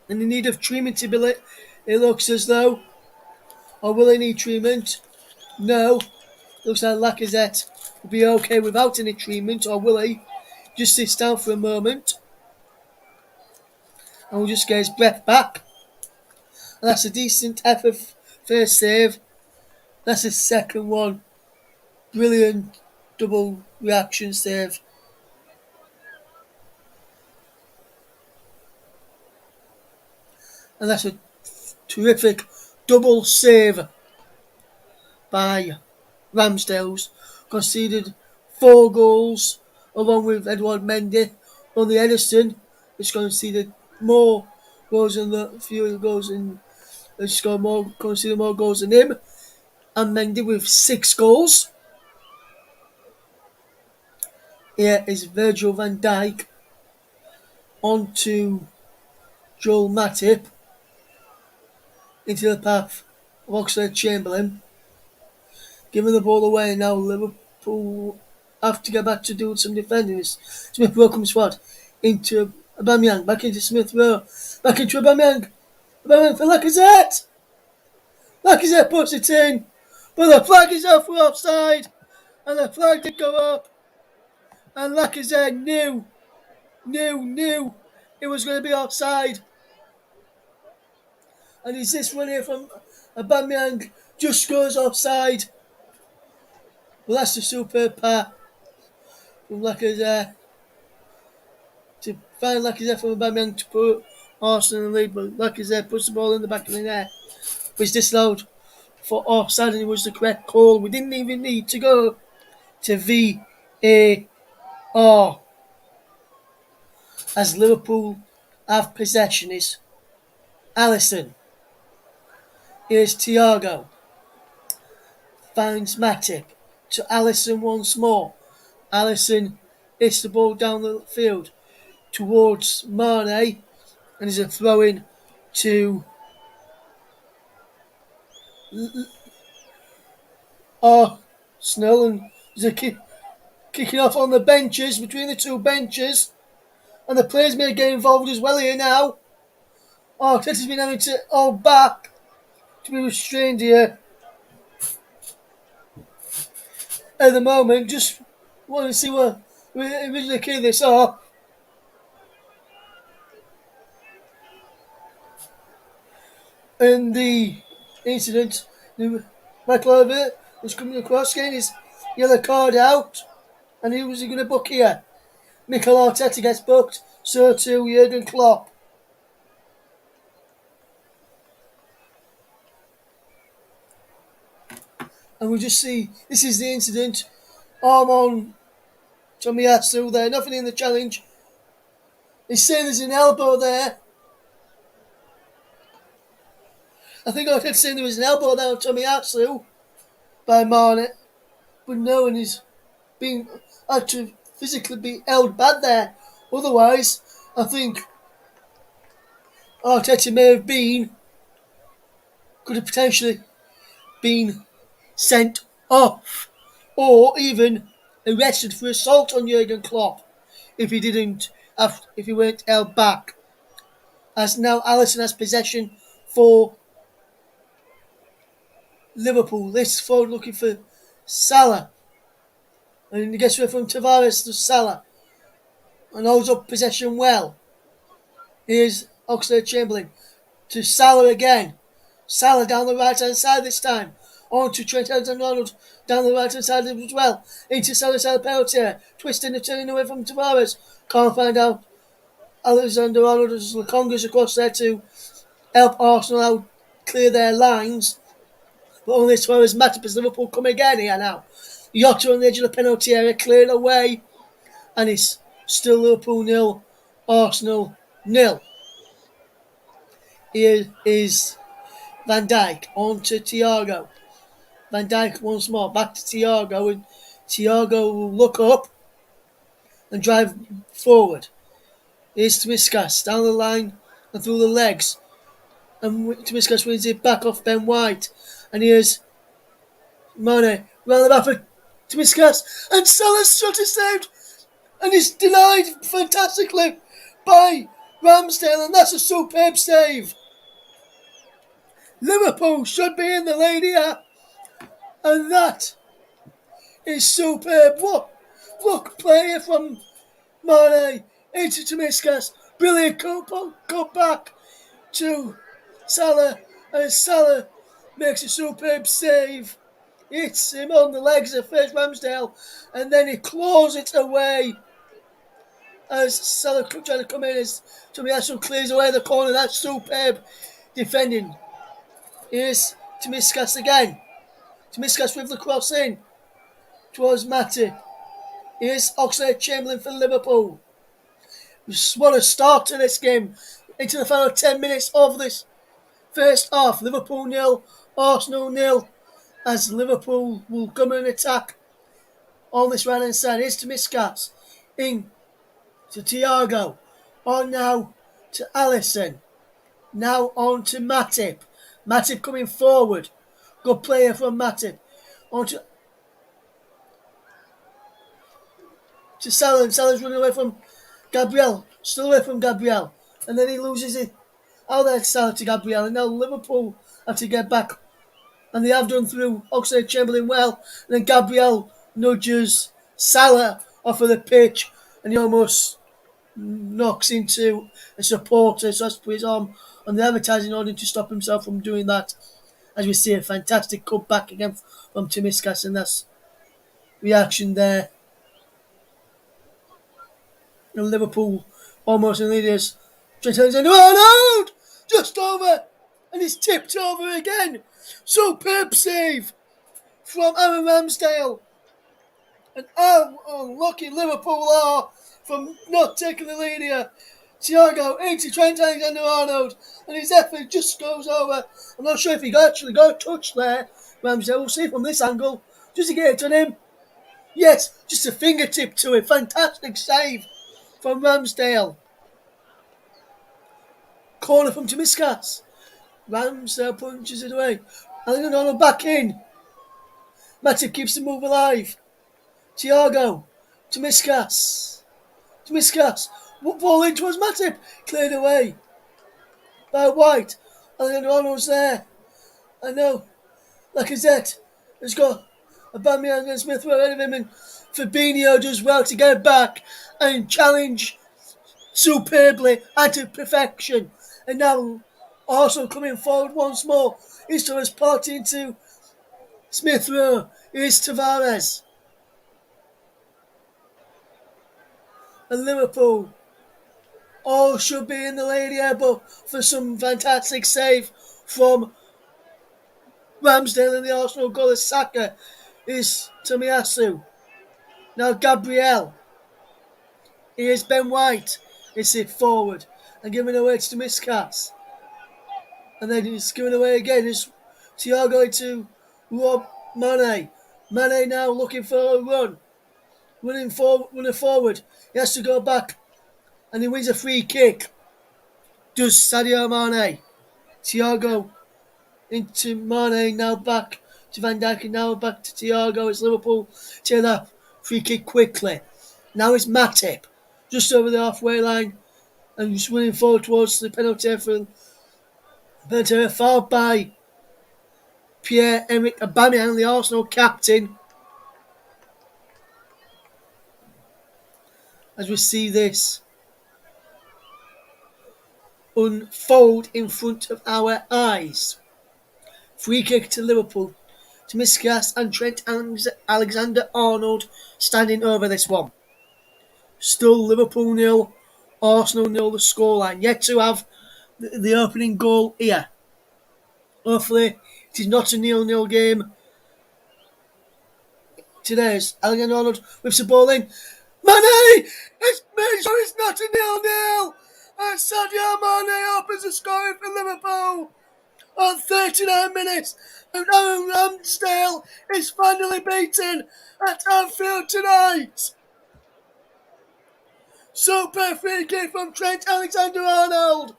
and in need of treatment. It looks as though. Or will he need treatment? No. Looks like Lacazette will be okay without any treatment, or will he? Just sits down for a moment. And we'll just get his breath back. And that's a decent effort, first save. That's his second one. Brilliant double reaction save. And that's a terrific double save by Ramsdale's. Conceded 4 goals along with Edouard Mendy. Only Ederson, which conceded more goals than conceded more goals than him. And Mendy with 6 goals. Here is Virgil van Dijk on to Joel Matip into the path of Oxlade-Chamberlain. Giving the ball away now, Liverpool have to get back to doing some defending. Smith Rowe comes forward into Aubameyang, back into Smith Rowe, back into Aubameyang. Aubameyang for Lacazette. Lacazette puts it in, but the flag is up for offside, and the flag did go up. And Lacazette knew it was going to be offside. And is this one here from Aubameyang just goes offside. Well, that's a superb pass from Lacazette to find Lacazette from Aubameyang to put Arsenal in the lead. But Lacazette puts the ball in the back of the net, which disallowed for offside, and it was the correct call. We didn't even need to go to VAR as Liverpool have possession. Is Alisson. Here's Thiago. Finds Matip to Alisson once more. Alisson hits the ball down the field towards Mane, and is a throw in to Arsenal, and there's a kicking off on the benches, between the 2 benches, and the players may get involved as well here now. Arteta's been having to hold back to be restrained here at the moment. Just want to see where we originally kicked this off. And the incident, Michael Oliver was coming across, getting his yellow card out, and who was he going to book here? Mikel Arteta gets booked, so too Jurgen Klopp. And we just see, this is the incident. Arm on Tomiyasu there, nothing in the challenge. He's saying there's an elbow there. I think I could say there was an elbow there on Tomiyasu by Mane. But no one is being had to physically be held back there. Otherwise, I think Arteta could have potentially been sent off or even arrested for assault on Jurgen Klopp if he weren't held back. As now Alisson has possession for Liverpool. This forward looking for Salah, and he gets away from Tavares to Salah and holds up possession well. Here's Oxlade-Chamberlain to Salah again. Salah down the right hand side this time. On to Trent Alexander-Arnold down the right hand side as well. Into Salah's penalty. Twisting and turning away from Tavares. Can't find out Alexander-Arnold as Lokonga's across there to help Arsenal out clear their lines. But only as far as Matip as Liverpool come again here now. Yotta on the edge of the penalty area, cleared away, and it's still Liverpool 0, Arsenal 0. Here is Van Dijk on to Thiago. Van Dijk once more, back to Thiago, and Thiago will look up and drive forward. Here's Tsimikas down the line and through the legs, and Tsimikas wins it back off Ben White, and here's Mane round the back for Tsimikas, and Salah's shot is saved, and it's denied fantastically by Ramsdale, and that's a superb save. Liverpool should be in the lead here, and that is superb. Look, player from Mane into Tsimikas, brilliant cut back to Salah, and Salah makes a superb save. Hits him on the legs of first Ramsdale, and then he claws it away as Salah trying to come in as Tomiyasu clears away the corner. That's superb defending. Here's Tsimikas again. Tsimikas with the cross in towards Matip. Here's Oxlade-Chamberlain for Liverpool. What a start to this game. Into the final 10 minutes of this first half. Liverpool 0, Arsenal 0. As Liverpool will come and attack on this right hand side. Here's Tsimikas. In to Thiago. On now to Alisson. Now on to Matip. Matip coming forward. Good player from Matip. On to Salah. And Salah's running away from Gabriel. Still away from Gabriel. And then he loses it. Out there Salah to Gabriel. And now Liverpool have to get back. And they have done through Oxlade-Chamberlain well. And then Gabriel nudges Salah off of the pitch. And he almost knocks into a supporter. So has to put his arm on the advertising order to stop himself from doing that. As we see a fantastic cutback again from Tsimikas. And that's reaction there. And Liverpool almost in leaders. Trent Alexander-Arnold! Just over! And he's tipped over again. Superb save from Aaron Ramsdale. And how unlucky Liverpool are from not taking the lead here. Thiago into Trent Alexander-Arnold, and his effort just goes over. I'm not sure if he actually got a touch there. Ramsdale, we'll see from this angle. Just to get it on him. Yes, just a fingertip to it. Fantastic save from Ramsdale. Corner from Tsimikas. Ramsdale punches it away. Alexander-Arnold back in. Matip keeps the move alive. Thiago. Tsimikas. Ball in towards Matip. Cleared away by White. Alexander-Arnold's there. I know. Lacazette has got Aubameyang and Smith ahead of him, and Fabinho does well to get back and challenge superbly and to perfection. And now also coming forward once more is Thomas Partey into Smith Rowe. Here's Tavares. And Liverpool all should be in the lead here, but for some fantastic save from Ramsdale and the Arsenal goal, Saka is Tomiyasu. Now Gabriel. Here's Ben White. It's it forward and giving away to Tsimikas. And then he's giving away again. It's Thiago into Rob Mane. Mane now looking for a run. Running forward. He has to go back. And he wins a free kick. Does Sadio Mane. Thiago into Mane. Now back to Van Dijk. And now back to Thiago. It's Liverpool. Take that free kick quickly. Now it's Matip. Just over the halfway line. And just running forward towards the penalty for fouled by Pierre-Emerick Aubameyang, the Arsenal captain. As we see this unfold in front of our eyes. Free kick to Liverpool. Tsimikas and Trent Alexander-Arnold standing over this one. Still Liverpool 0, Arsenal 0 the scoreline. Yet to have the opening goal here. Hopefully it is not a 0-0 game. It Today's Alexander Arnold whips the ball in. Mane! It's made sure it's not a 0-0. And Sadio Mane opens the scoring for Liverpool on 39 minutes. And Aaron Ramsdale is finally beaten at Anfield tonight. Super free kick from Trent Alexander-Arnold.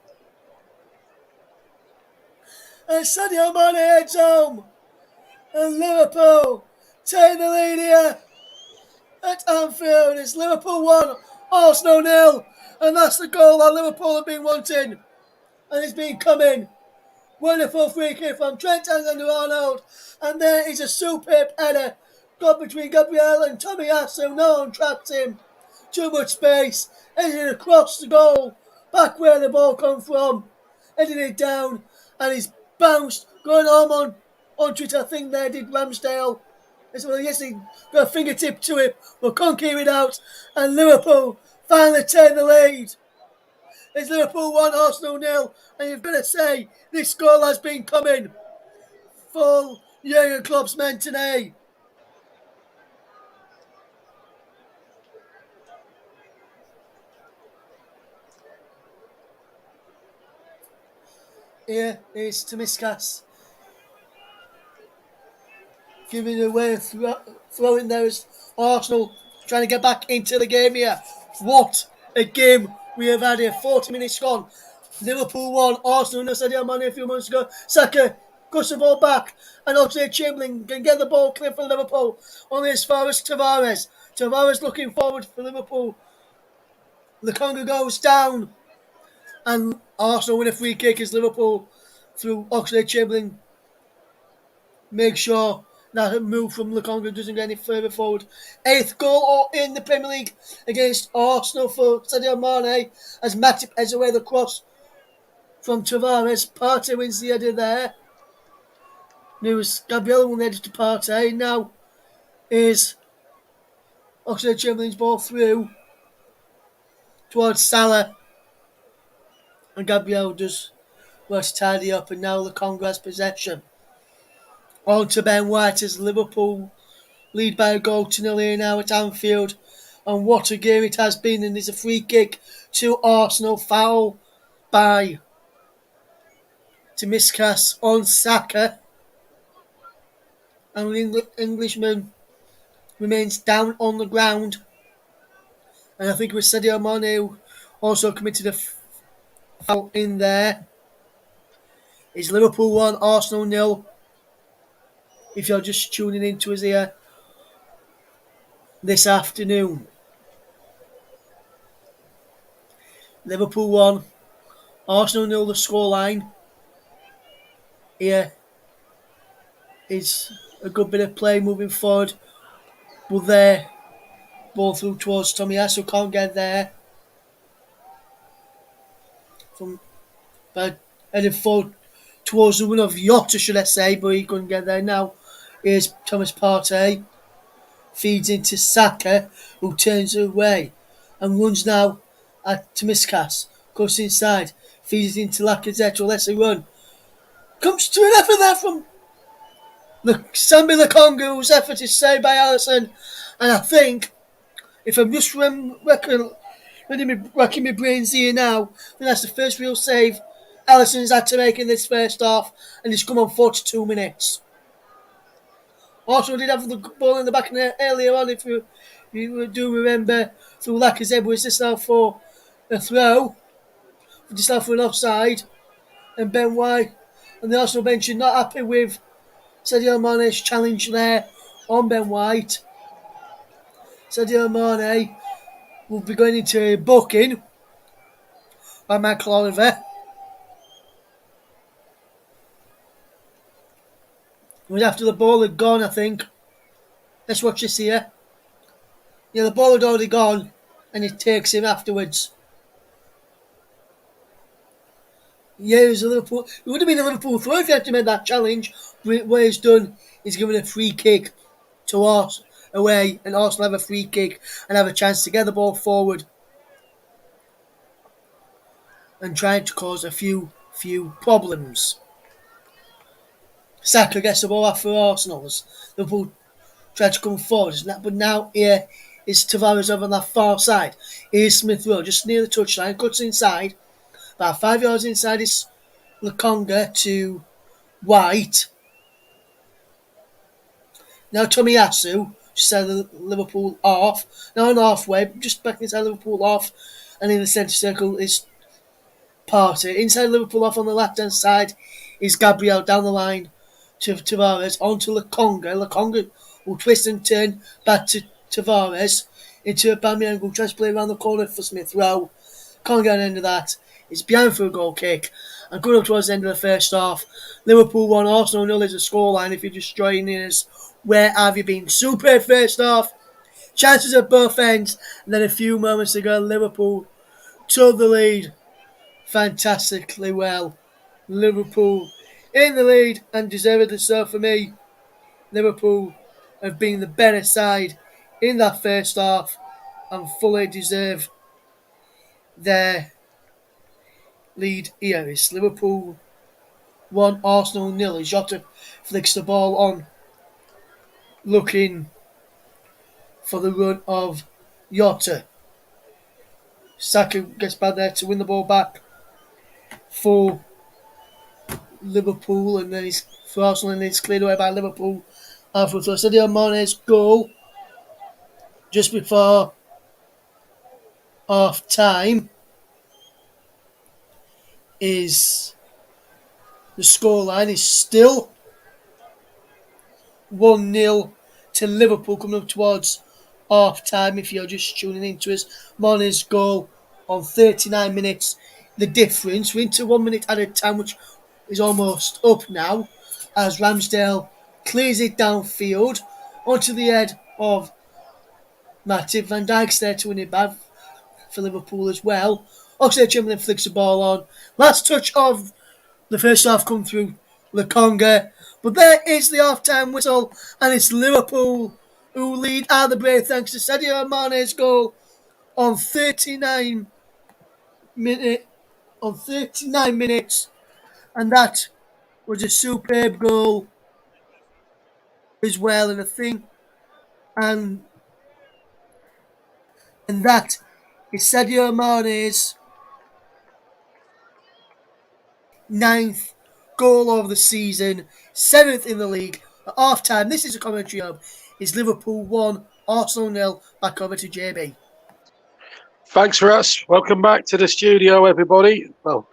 And Sadio Mane heads home. And Liverpool take the lead here at Anfield. It's Liverpool 1, Arsenal 0. And that's the goal that Liverpool have been wanting. And it's been coming. Wonderful free kick from Trent Alexander-Arnold. And there is a superb header. Got between Gabriel and Tomiyasu. No one trapped him. Too much space. Headed across the goal. Back where the ball come from. Headed it down. And he's bounced. Going home onto it. I think there did Ramsdale. Yes, he got a fingertip to it. But can't keep it out. And Liverpool finally take the lead. It's Liverpool 1, Arsenal 0. And you've got to say, this goal has been coming. Full Jurgen Klopp's men today. Here is Tomiskas. Giving it away, throwing there is Arsenal trying to get back into the game here. What a game we have had here. 40 minutes gone. Liverpool 1, Arsenal 0. Sadio Mane a few months ago. Saka cuts the ball back. And Oxlade-Chamberlain can get the ball clear for Liverpool. Only as far as Tavares. Tavares looking forward for Liverpool. The Congo goes down. And Arsenal win a free kick as Liverpool through Oxlade-Chamberlain. Make sure that a move from Lukonga doesn't get any further forward. 8th goal in the Premier League against Arsenal for Sadio Mane as Matip heads away the cross from Tavares. Partey wins the header there. It was Gabriel won the header to Partey. Now is Oxlade-Chamberlain's ball through towards Salah. And Gabriel does well to tidy up, and now Lukonga has possession. On to Ben White as Liverpool lead by a goal to 0 here now at Anfield. And what a game it has been. And there's a free kick to Arsenal. Foul by Tomiskas on Saka. And the Englishman remains down on the ground. And I think it was Sadio Mane who also committed a foul in there. It's Liverpool 1, Arsenal 0. If you're just tuning into us here this afternoon. Liverpool 1, Arsenal 0 the scoreline. Here is a good bit of play moving forward. But there, ball through towards Tomiyasu, can't get there. Headed forward towards the win of Jota, should I say, but he couldn't get there now. Here's Thomas Partey. Feeds into Saka, who turns away and runs now at Tomiskas. Goes inside. Feeds into Lacazette, who lets it run. Comes to an effort there from Sambi Lukonga, whose effort is saved by Alisson. And I think, if I'm just racking my brains here now, then that's the first real save Alisson's had to make in this first half, and it's come on 42 minutes. Arsenal did have the ball in the back earlier on, if you do remember, through Lacazette, but it's just now for a throw. Just now for an offside. And Ben White and the Arsenal bench are not happy with Sadio Mane's challenge there on Ben White. Sadio Mane will be going into a booking by Michael Oliver. It was after the ball had gone, I think. Let's watch this here. Yeah, the ball had already gone, and it takes him afterwards. Yeah, it was a Liverpool. It would have been a Liverpool throw if he had to make that challenge. But what he's done is given a free kick to Arsenal away, and Arsenal have a free kick and have a chance to get the ball forward and trying to cause a few problems. Saka gets the ball off for Arsenal. Liverpool tried to come forward, isn't that? But now here is Tavares over on that far side. Here's Smith Rowe just near the touchline, cuts inside. About 5 yards inside is Lukonga to White. Now Tomiyasu, just side of Liverpool off. Now on halfway, just back inside Liverpool off. And in the centre circle is Partey. Inside Liverpool off on the left hand side is Gabriel down the line to Tavares onto Lukonga. Lukonga will twist and turn back to Tavares into a Aubameyang who tries to play around the corner for Smith Rowe. Can't get an end of that. It's behind for a goal kick. And going up towards the end of the first half, Liverpool 1, Arsenal 0 is the scoreline. If you're just joining us, where have you been? Super first half. Chances at both ends. And then a few moments ago, Liverpool took the lead fantastically well. Liverpool in the lead and deservedly so for me. Liverpool have been the better side in that first half and fully deserve their lead here. It's Liverpool 1, Arsenal 0. Jota flicks the ball on, looking for the run of Jota. Saka gets back there to win the ball back for Liverpool, and then he's for Arsenal, and it's cleared away by Liverpool. After Sadio Mane's goal just before half time is the scoreline is still 1-0 to Liverpool coming up towards half time. If you're just tuning into us, Mane's goal on 39 minutes. The difference, we're into 1 minute added time, which is almost up now, as Ramsdale clears it downfield onto the head of Matip. Van Dijk's there to win it back for Liverpool as well. Oxlade-Chamberlain flicks the ball on. Last touch of the first half come through Lukonga. But there is the half-time whistle, and it's Liverpool who lead out the break thanks to Sadio Mane's goal on 39 minutes. And that was a superb goal as well, and I think, and that is Sadio Mane's 9th goal of the season, 7th in the league. At half time, this is a commentary hub. Is Liverpool 1, Arsenal 0. Back over to JB.
Thanks, Russ. Welcome back to the studio, everybody. Well,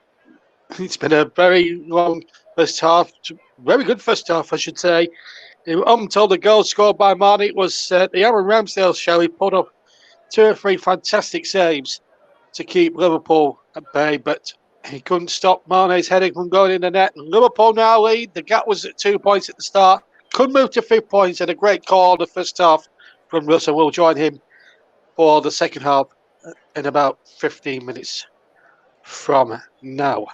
it's been a very long first half, very good first half, I should say. Up until the goal scored by Mane, it was the Aaron Ramsdale show. He put up 2 or 3 fantastic saves to keep Liverpool at bay, but he couldn't stop Mane's heading from going in the net. Liverpool now lead. The gap was at 2 points at the start. Could move to 5 points, and a great call in the first half from Russell. We'll join him for the second half in about 15 minutes from now.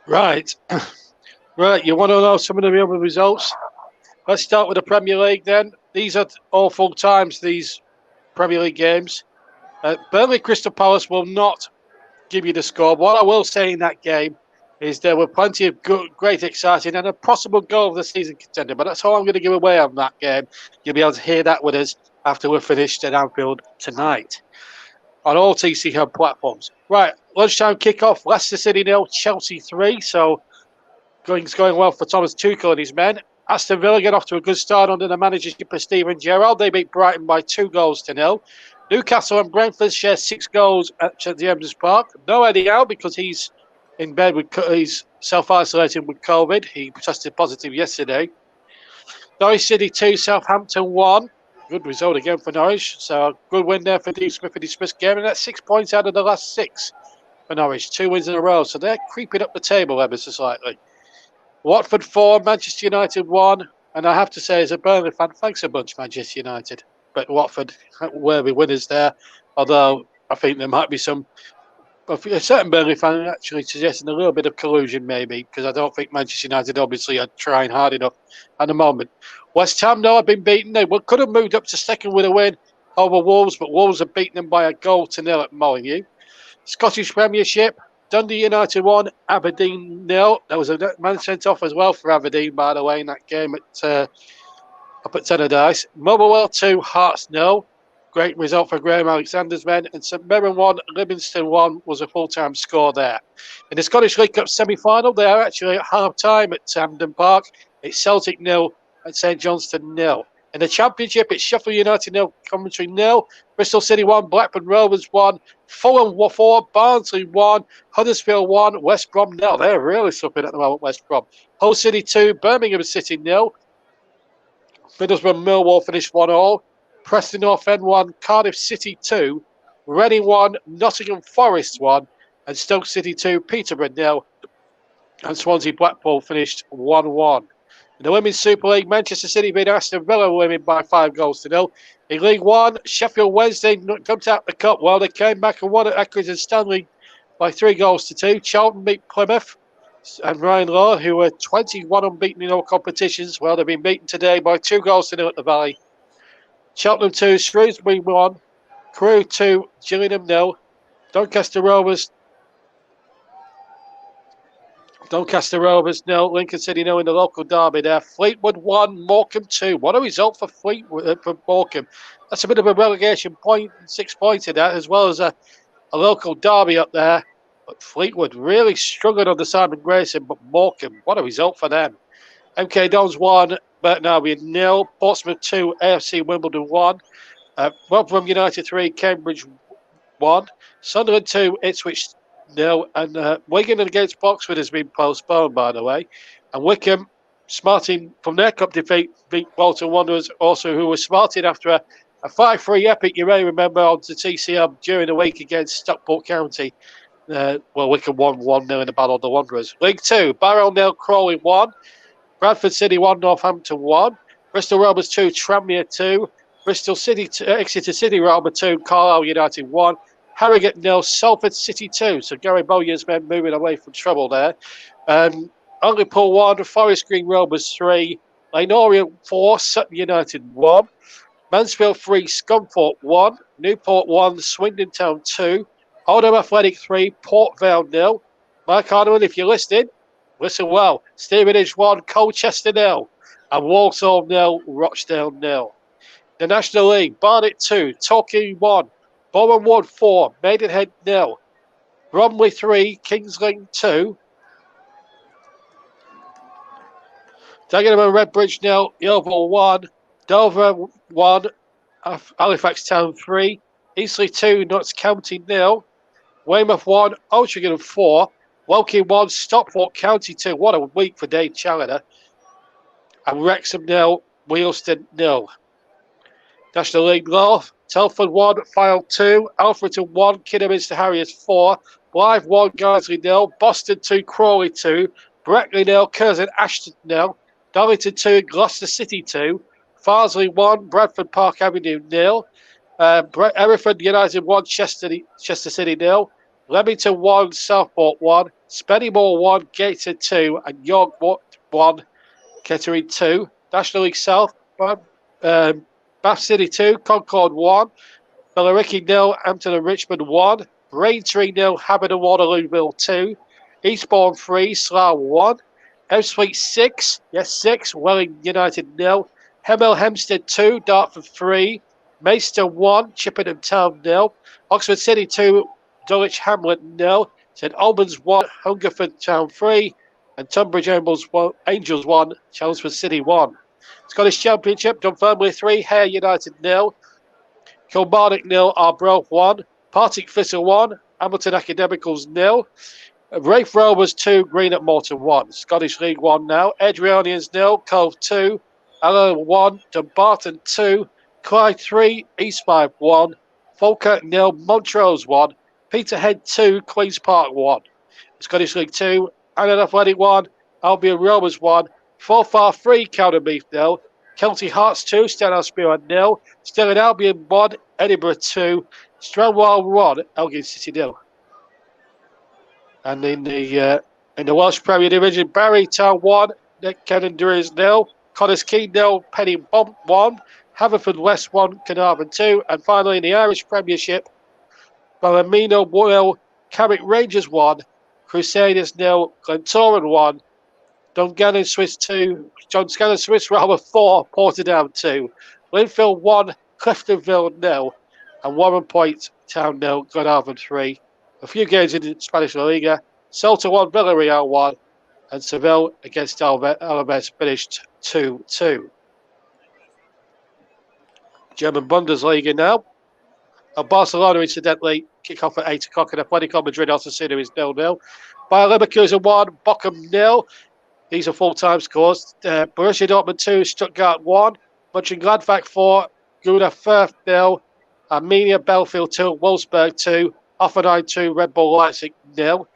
Right. Right, you want to know some of the other results? Let's start with the Premier League then. These are awful times, these Premier League games. Burnley Crystal Palace will not give you the score. What I will say in that game is there were plenty of good, great, exciting, and a possible goal of the season contender. But that's all I'm going to give away on that game. You'll be able to hear that with us after we're finished at Anfield tonight on all TC Hub platforms. Right, lunchtime kickoff. Leicester City 0, Chelsea 3. So it's going well for Thomas Tuchel and his men. Aston Villa get off to a good start under the managership of Steven Gerrard. They beat Brighton by 2-0. Newcastle and Brentford share 6 goals at the Emirates Park. No Eddie Howe because he's in bed he's self-isolating with COVID. He tested positive yesterday. Norwich City 2, Southampton 1. Good result again for Norwich. So a good win there for Dean Smith in his first game. And that's 6 points out of the last 6 for Norwich. 2 wins in a row. So they're creeping up the table ever so slightly. Watford 4, Manchester United 1. And I have to say, as a Burnley fan, thanks a bunch, Manchester United. But Watford, worthy winners there. Although I think there might be some a certain Burnley fan actually suggesting a little bit of collusion, maybe, because I don't think Manchester United obviously are trying hard enough at the moment. West Ham, though, have been beaten. They could have moved up to second with a win over Wolves, but Wolves have beaten them by a goal to nil at Molineux. Scottish Premiership, Dundee United 1, Aberdeen 0. There was a man sent off as well for Aberdeen, by the way, in that game up at Tannadice. Motherwell 2, Hearts 0. Great result for Graham Alexander's men. And St Mirren 1, Livingston 1 was a full-time score there. In the Scottish League Cup semi-final, they are actually at half-time at Hampden Park. It's Celtic 0 and St Johnstone 0. In the Championship, it's Sheffield United 0, Coventry 0, Bristol City 1, Blackburn Rovers 1, Fulham 4, Barnsley 1, Huddersfield 1, West Brom 0. They're really slipping at the moment, West Brom. Hull City 2, Birmingham City 0. Middlesbrough Millwall finished 1-1. Preston North End 1, Cardiff City 2, Reading 1, Nottingham Forest 1, and Stoke City 2, Peterborough 0, and Swansea Blackpool finished 1-1. In the Women's Super League, Manchester City beat Aston Villa women by 5-0. In League One, Sheffield Wednesday jumped out the cup. Well, they came back and won at Accrington Stanley by 3-2. Charlton beat Plymouth, and Ryan Law, who were 21 unbeaten in all competitions, well, they've been beaten today by 2-0 at the Valley. Cheltenham 2, Shrewsbury 1, Crewe 2, Gillingham 0, Doncaster Rovers 0, Lincoln City 0 in the local derby there. Fleetwood 1, Morecambe 2. What a result for Morecambe. That's a bit of a relegation point, 6 points in that, as well as a local derby up there. But Fleetwood really struggled under Simon Grayson, but Morecambe, what a result for them. MK Dons 1, Burton Albion 0, Portsmouth 2, AFC Wimbledon 1, Rotherham United 3, Cambridge 1, Sunderland 2, Ipswich 0, and Wigan against Boxford has been postponed, by the way. And Wycombe, smarting from their cup defeat, beat Bolton Wanderers, also who were smarting after a 5-3 epic, you may remember, on the TCM during the week against Stockport County. Wycombe won 1-0 in the Battle of the Wanderers. League 2, Barrow 0, Crawley 1, Bradford City 1, Northampton 1, Bristol Rovers 2, Tranmere 2, Bristol City 2, Exeter City Roma 2, Carlisle United 1, Harrogate 0, Salford City 2. So Gary Bowyer's men moving away from trouble there. Hartlepool 1, Forest Green Rovers 3, Lane Orient 4, Sutton United 1, Mansfield 3, Scunthorpe 1, Newport 1, Swindon Town 2, Oldham Athletic 3, Port Vale 0. Mike Hardeman, if you're listening, listen well. Stevenage 1, Colchester 0, and Walsall 0, Rochdale 0. The National League, Barnet 2, Torquay 1, Bowen Wood 4, Maidenhead 0, Bromley 3, Kingsland 2, Dagenham and Redbridge 0, Yeovil 1, Dover 1, Halifax Town 3, Eastleigh 2, Notts County 0, Weymouth 1, Altrincham 4, Woking 1, Stockport County 2. What a week for Dave Challoner. And Wrexham 0, Wealdstone 0. National League North, Telford 1, Fylde 2, Alfreton 1, Kidderminster Harriers 4, Blythe 1, Guiseley 0, Boston 2, Crawley 2, Brackley 0, Curzon Ashton 0, Darlington 2, Gloucester City 2, Farsley 1, Bradford Park Avenue 0, Hereford United 1, Chester City 0, Leamington 1, Southport 1, Spennymoor 1, Gateshead 2, and York 1, Kettering 2. National League South, Bath City 2, Concord 1, Billericay 0, Hampton and Richmond 1, Braintree 0, Haberd and Waterlooville 2, Eastbourne 3, Slough 1, Ebbsfleet 6, Welling United 0, Hemel Hempstead 2, Dartford 3, Maidstone 1, Chippenham Town 0, Oxford City 2, Dulwich Hamlet 0, St Albans 1, Hungerford Town 3, and Tunbridge Angels 1, Chelmsford City 1. Scottish Championship, Dunfermline 3, Hare United 0, Kilmarnock 0, Arbroath 1, Partick Thistle 1, Hamilton Academicals 0, Rafe Rovers 2, Greenock Morton 1. Scottish League 1 now, Edrionians 0, Cove 2, Alloa 1, Dumbarton 2, Clyde 3, East 5 1, Falkirk 0, Montrose 1, Peterhead 2, Queen's Park 1. Scottish League 2, Annan Athletic 1, Albion Rovers 1, Forfar 3, Cowdenbeath 0, Kelty Hearts 2, Stenhouse-Muir 0, Stirling Albion 1, Edinburgh 2, Stranraer 1, Elgin City 0. And in the Welsh Premier Division, Barry Town 1, Nick Kennedys 0, Connors Key 0, Penny Bomb 1, Haverford West 1, Carnarvon 2, and finally in the Irish Premiership, Ballymena 0, Carrick Rangers 1, Crusaders 0, Glentoran 1, Dungannon Swiss 2, John Scanlon Swiss Rather 4, Portadown 2, Linfield 1, Cliftonville 0, and Warren Point Town 0, Glenarvan 3. A few games in the Spanish La Liga, Celta 1, Villarreal 1, and Seville against Alaves finished 2-2. German Bundesliga now. Barcelona, incidentally, kick off at 8 o'clock, and Atletico Madrid Osasuna is 0-0. Bayer Leverkusen 1, Bochum 0. These are full-time scores. Borussia Dortmund 2, Stuttgart 1, Mönchengladbach 4, Gunnar Fürth 0, Arminia Bielefeld 2, Wolfsburg 2, Hoffenheim 2, Red Bull Leipzig 0,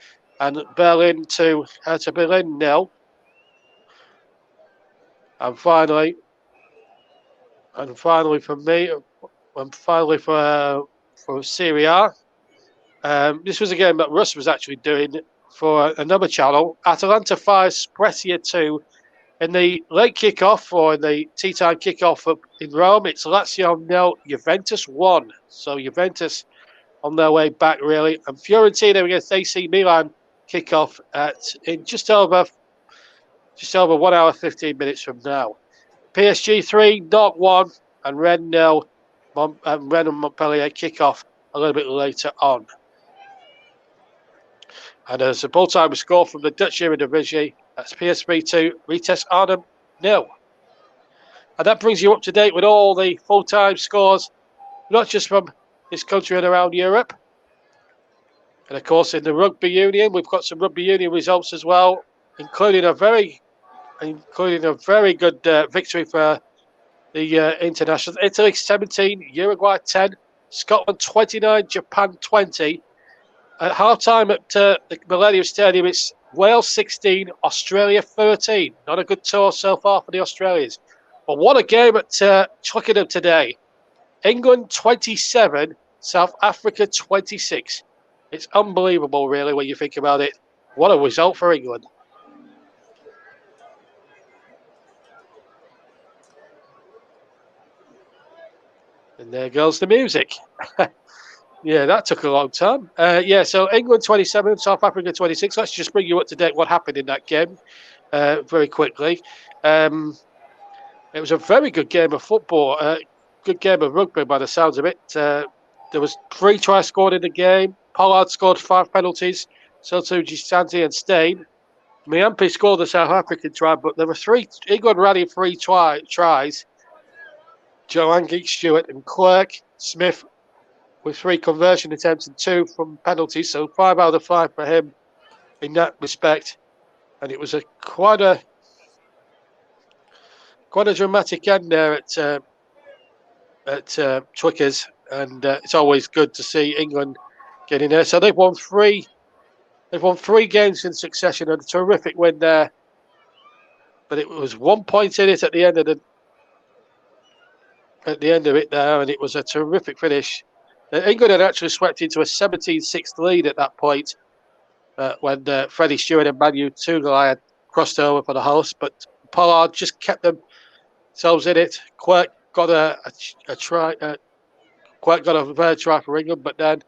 and Berlin 2, Hertha Berlin 0. And finally for me, and finally for Serie A, this was a game that Russ was actually doing for another channel. Atalanta 5, Spezia 2. In the late kickoff, or in the tea time kickoff in Rome, it's Lazio 0, Juventus 1. So Juventus on their way back, really. And Fiorentina against AC Milan kickoff in just over 1 hour 15 minutes from now. PSG 3, Nantes 1, and Rennes 0. Rennes and Montpellier kickoff a little bit later on. And there's a full-time score from the Dutch Eredivisie. That's PSV 2, Vitesse Arnhem 0. And that brings you up to date with all the full-time scores, not just from this country and around Europe. And of course, in the Rugby Union, we've got some Rugby Union results as well, including a very good victory for the internationals. Italy 17, Uruguay 10, Scotland 29, Japan 20. At half-time at the Millennium Stadium, it's Wales 16, Australia 13. Not a good tour so far for the Australians. But what a game at Twickenham today. England 27, South Africa 26. It's unbelievable, really, when you think about it. What a result for England. And there goes the music. Yeah, that took a long time. So England 27, South Africa 26. Let's just bring you up to date what happened in that game very quickly. It was a very good game of football, good game of rugby by the sounds of it. There was 3 tries scored in the game. Pollard scored 5 penalties. So too Gistanti and Steyn. Miampi scored the South African try, but there were 3. England ran in 3 tries. Joangic, Stewart and Clerk. Smith with 3 conversion attempts and 2 from penalties, so 5 out of 5 for him in that respect. And it was quite a dramatic end there at Twickers, and it's always good to see England getting there. So they've won 3 games in succession, and a terrific win there. But it was 1 point in it at the end of it there, and it was a terrific finish. England had actually swept into a 17-6 lead at that point when Freddie Stewart and Manu Tugai had crossed over for the host, but Pollard just kept themselves in it. Quirk got a try. Quirk got a third try for England, but then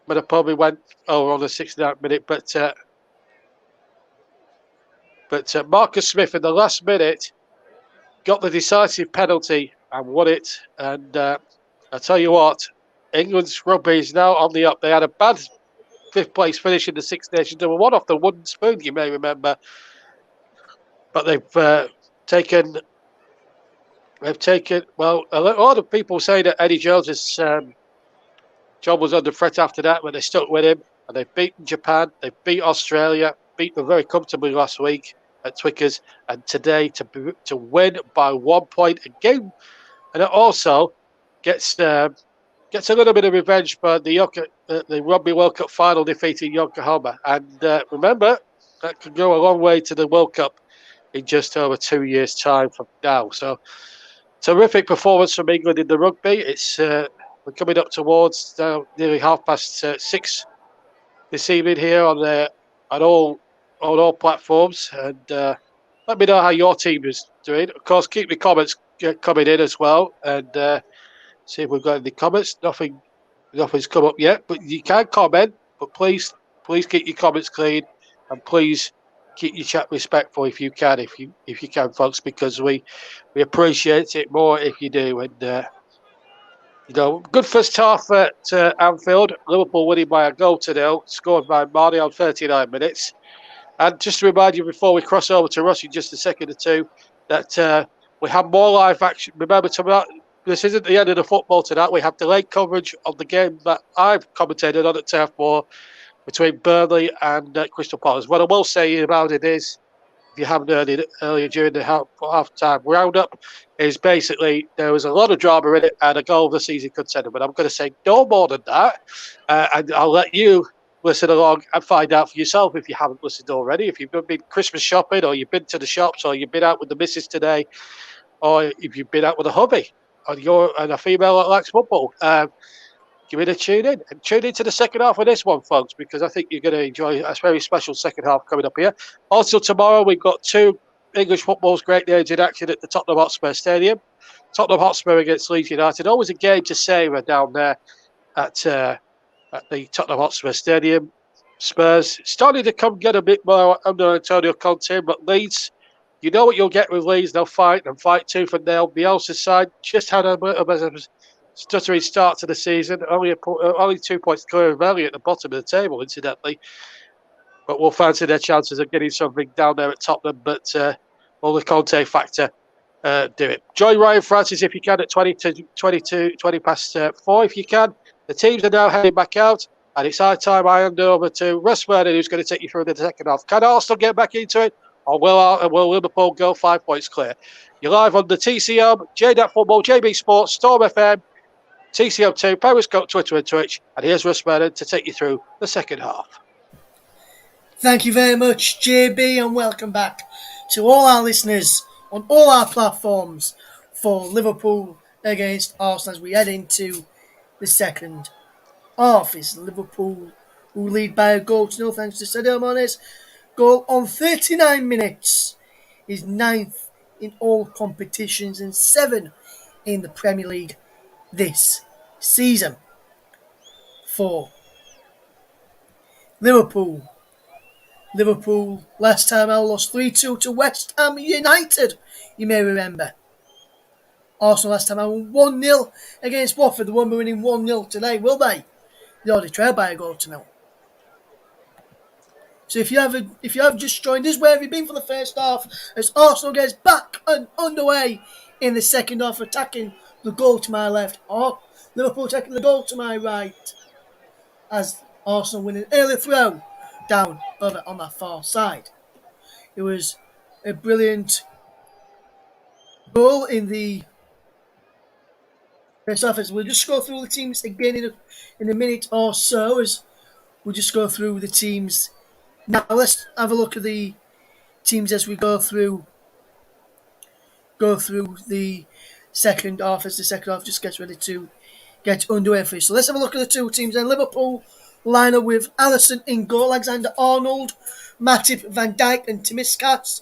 Manapobi went over on the 69th minute. But Marcus Smith in the last minute got the decisive penalty and won it. And I tell you what, England's rugby is now on the up. They had a bad 5th place finish in the Six Nations. They were one off the wooden spoon, you may remember. But they've taken. Well, a lot of people say that Eddie Jones's job was under threat after that, but they stuck with him. And they've beaten Japan. They've beat Australia. Beat them very comfortably last week at Twickers. And today to win by 1 point again. And it also gets a little bit of revenge for the Rugby World Cup final defeat in Yokohama. And remember, that could go a long way to the World Cup in just over 2 years' time from now. So, terrific performance from England in the rugby. It's we're coming up towards nearly 6:30 this evening here on all platforms, and let me know how your team is doing. Of course, keep the comments coming in as well, and see if we've got any comments. Nothing's come up yet, but you can comment. But please keep your comments clean, and please keep your chat respectful if you can, if you can, folks, because we appreciate it more if you do. And good first half at Anfield. Liverpool winning by a goal to nil, scored by Marnie on 39 minutes. And just to remind you before we cross over to Ross in just a second or two, that we have more live action. Remember, this isn't the end of the football tonight. We have delayed coverage of the game that I've commentated on at Turf Moor between Burnley and Crystal Palace. What I will say about it is, if you haven't heard it earlier during the half-time roundup, is basically there was a lot of drama in it and a goal of the season contender. But I'm going to say no more than that. And I'll let you listen along and find out for yourself if you haven't listened already. If you've been Christmas shopping, or you've been to the shops, or you've been out with the missus today, or if you've been out with a hubby, and a female that likes football, give it a tune in. And tune into the second half of this one, folks, because I think you're going to enjoy a very special second half coming up here. Also, tomorrow we've got two English football's great names in action at the Tottenham Hotspur Stadium. Tottenham Hotspur against Leeds United. Always a game to savour down there at the Tottenham Hotspur Stadium. Spurs starting to get a bit more under Antonio Conte, but Leeds, you know what you'll get with Leeds. They'll fight tooth and nail. Bielsa's side just had a bit of a stuttering start to the season. Only 2 points clear of Valley at the bottom of the table, incidentally. But we'll fancy their chances of getting something down there at Tottenham. But will the Conte factor do it? Join Ryan Francis if you can at 20 past 4 if you can. The teams are now heading back out, and it's high time I hand over to Russ Vernon, who's going to take you through the second half. Can Arsenal get back into it, or will Liverpool go 5 points clear? You're live on the TCM, JDAT Football, JB Sports, Storm FM, TCM2, Periscope, Twitter and Twitch. And here's Russ Vernon to take you through the second half.
Thank you very much, JB, and welcome back to all our listeners on all our platforms for Liverpool against Arsenal as we head into the second half. It's Liverpool who lead by a goal to nil thanks to Sadio Mane's goal on 39 minutes. He's 9th in all competitions and 7 in the Premier League this season. For Liverpool, last time out lost 3-2 to West Ham United, you may remember. Arsenal last time out 1-0 against Watford. They won't be winning 1-0 today, will they? They already trailed by a goal to nil. So if you have just joined us, where have you been for the first half? As Arsenal gets back and underway in the second half, attacking the goal to my left, or Liverpool taking the goal to my right, as Arsenal win an early throw down over on that far side. It was a brilliant goal in the first half. We'll just go through the teams again in a minute or so, as we'll just go through the teams. Now let's have a look at the teams as we go through the second half, as the second half just gets ready to get underway for you. So let's have a look at the two teams. And Liverpool line up with Alisson in goal, Alexander-Arnold, Matip, Van Dijk and Timiskas,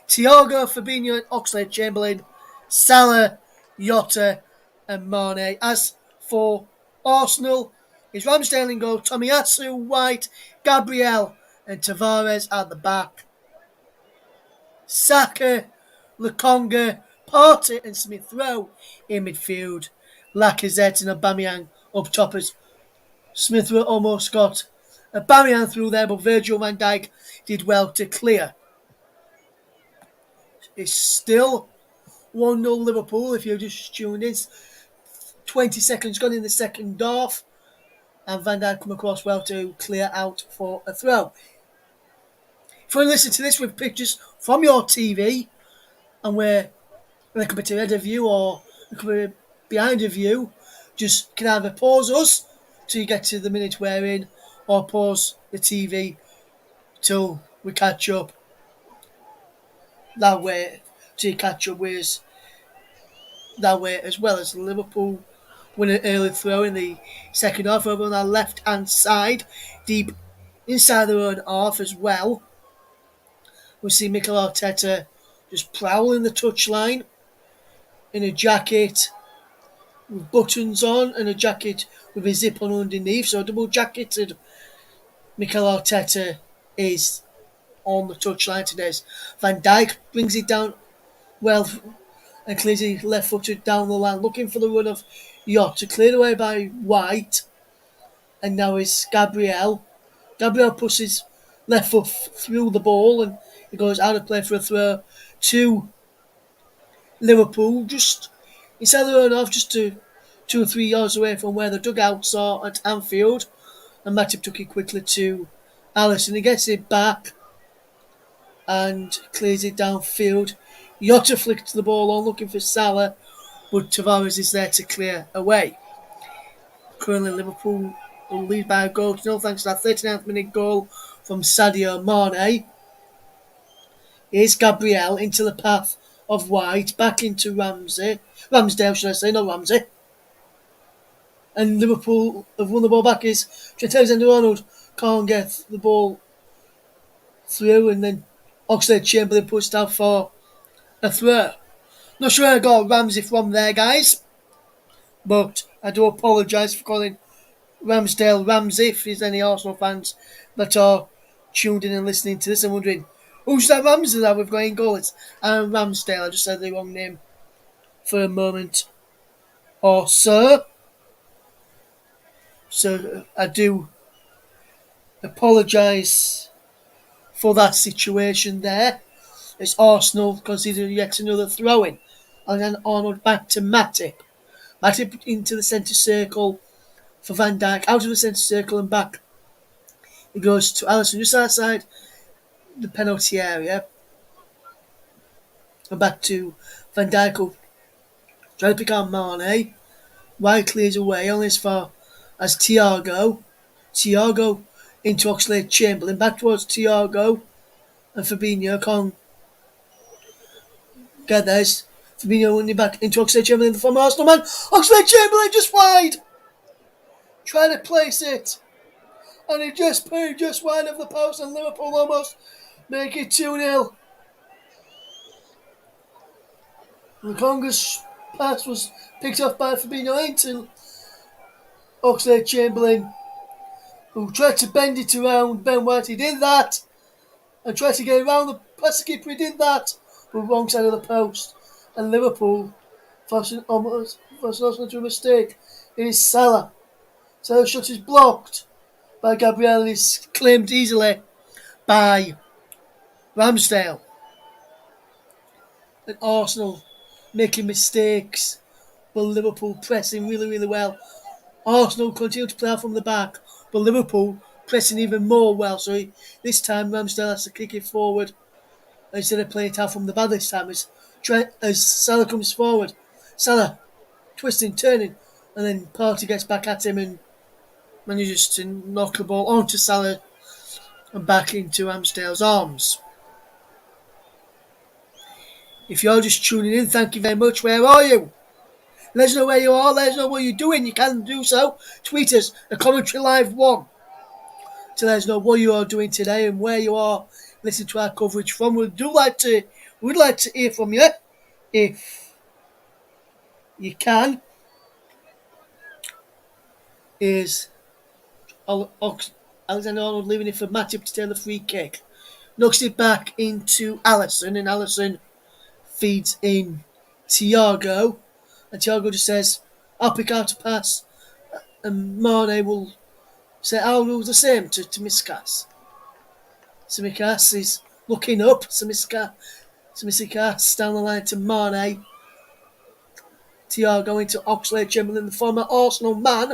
Thiago, Fabinho and Oxlade-Chamberlain, Salah, Jota and Mane. As for Arsenal, it's Ramsdale in goal, Tomiyasu, White, Gabriel and Tavares at the back. Saka, Lokonga, Partey and Smith Rowe in midfield. Lacazette and Aubameyang up top, as Smith Rowe almost got Aubameyang through there, but Virgil van Dijk did well to clear. It's still 1-0 Liverpool if you're just tuned in. 20 seconds gone in the second half, and Van Dijk come across well to clear out for a throw. If you want to listen to this with pictures from your TV, and where they could be to head of you or they could be behind of you, just can either pause us till you get to the minute we're in, or pause the TV till we catch up. That way, till you catch up with us. That way, as well as Liverpool win an early throw in the second half over on our left hand side, deep inside their own half as well. We see Mikel Arteta just prowling the touchline in a jacket with buttons on and a jacket with a zip on underneath. So double jacketed Mikel Arteta is on the touchline today. Van Dijk brings it down well and clears it left footed down the line, looking for the run of Jota, cleared away by White, and now it's Gabriel. Gabriel puts his left foot through the ball and he goes out of play for a throw to Liverpool, just inside their own half, just 2 or 3 yards away from where the dugouts are at Anfield. And Matip took it quickly to Alisson. He gets it back and clears it downfield. Jota flicked the ball on, looking for Salah, but Tavares is there to clear away. Currently, Liverpool will lead by a goal to 0 thanks to that 39th minute goal from Sadio Mane. Here's Gabriel into the path of White, back into Ramsdale, should I say, not Ramsey. And Liverpool have won the ball back. Is Trent Alexander-Arnold can't get the ball through, and then Oxlade-Chamberlain puts out for a throw. Not sure I got Ramsey from there, guys, but I do apologise for calling Ramsdale Ramsey. If there's any Arsenal fans that are tuned in and listening to this and wondering, who's that Ramsey that we've got in goal? It's Aaron Ramsdale. I just said the wrong name for a moment or so. So I do apologise for that situation there. It's Arsenal considering yet another throw-in. And then Arnold back to Matip. Matip into the centre circle for Van Dijk. Out of the centre circle and back. He goes to Alisson just outside the penalty area. And back to Van Dijk, who trying to pick out Mane. White clears away only as far as Thiago. Thiago into Oxlade-Chamberlain. Back towards Thiago. And Fabinho can't get there. Fabinho winning back into Oxlade-Chamberlain, the former Arsenal man. Oxlade-Chamberlain just wide. Trying to place it. And he just put it just wide of the post, and Liverpool almost make it 2-0. Lukonga's pass was picked off by Fabinho into Oxlade-Chamberlain, who tried to bend it around Ben White. He did that. And tried to get around the pass keeper. He did that. But wrong side of the post. And Liverpool forcing into a mistake. It is Salah. Salah's shot is blocked by Gabriel and is claimed easily by Ramsdale. And Arsenal making mistakes, but Liverpool pressing really, really well. Arsenal continue to play out from the back, but Liverpool pressing even more well. So this time Ramsdale has to kick it forward instead of playing it out from the back this time as Salah comes forward. Salah twisting, turning, and then Partey gets back at him and manages to knock a ball onto Salah and back into Ramsdale's arms. If you're just tuning in, thank you very much. Where are you? Let us know where you are. Let us know what you're doing. You can do so. Tweet us a Commentary Live 1 to let us know what you are doing today and where you are listening to our coverage from. We'd like to hear from you if you can. Is Alexander-Arnold leaving it for Matip to take the free kick. Knocks it back into Alisson, and Alisson feeds in Thiago. And Thiago just says, I'll pick out a pass. And Mane will say, I'll do the same to Tsimikas. Tsimikas is looking up. Tsimikas down the line to Mane. Thiago into Oxlade-Chamberlain, the former Arsenal man.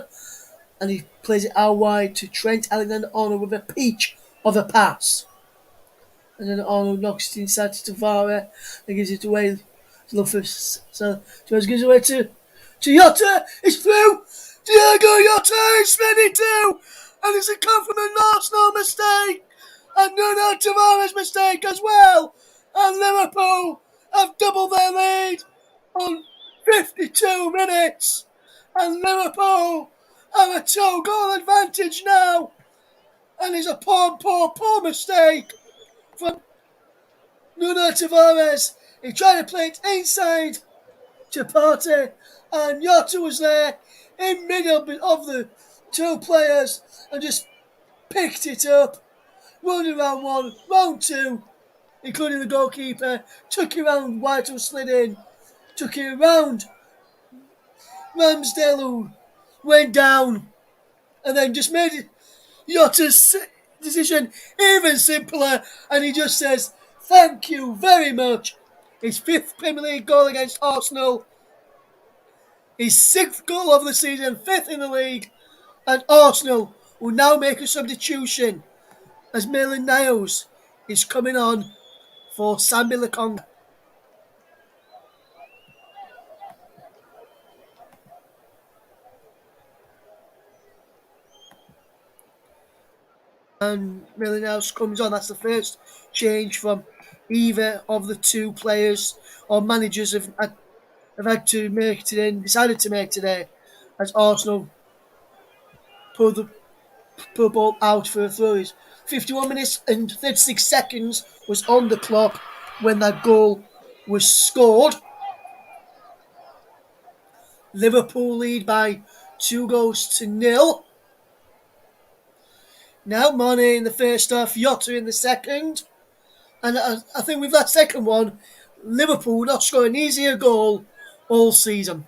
And he plays it out wide to Trent Alexander-Arnold with a peach of a pass. And then Arnold knocks it inside to Tavares and gives it away to Loftus. So Tavares gives it away to Jota. It's through. Diego Jota is 22. And it's a come from an Arsenal mistake. And Nuno Tavares mistake as well. And Liverpool have doubled their lead on 52 minutes. And Liverpool have a 2-goal advantage now. And there's a poor mistake from Nuno Tavares. He tried to play it inside to Partey, and Jota was there in middle of the two players and just picked it up. Running round one, round two, including the goalkeeper, took it round White, who slid in, took it round Ramsdale, who went down, and then just made it Jota's decision even simpler, and he just says, "Thank you very much." His 5th Premier League goal against Arsenal, his 6th goal of the season, 5th in the league, and Arsenal will now make a substitution as Maitland-Niles is coming on for Sambi Lokonga. And Maitland-Niles comes on. That's the first change from either of the two players or managers have had to make today and decided to make today, as Arsenal pull the ball out for a throw. 51 minutes and 36 seconds was on the clock when that goal was scored. Liverpool lead by 2-0. Now Mane in the first half, Jota in the second. And I think with that second one, Liverpool not scoring an easier goal all season.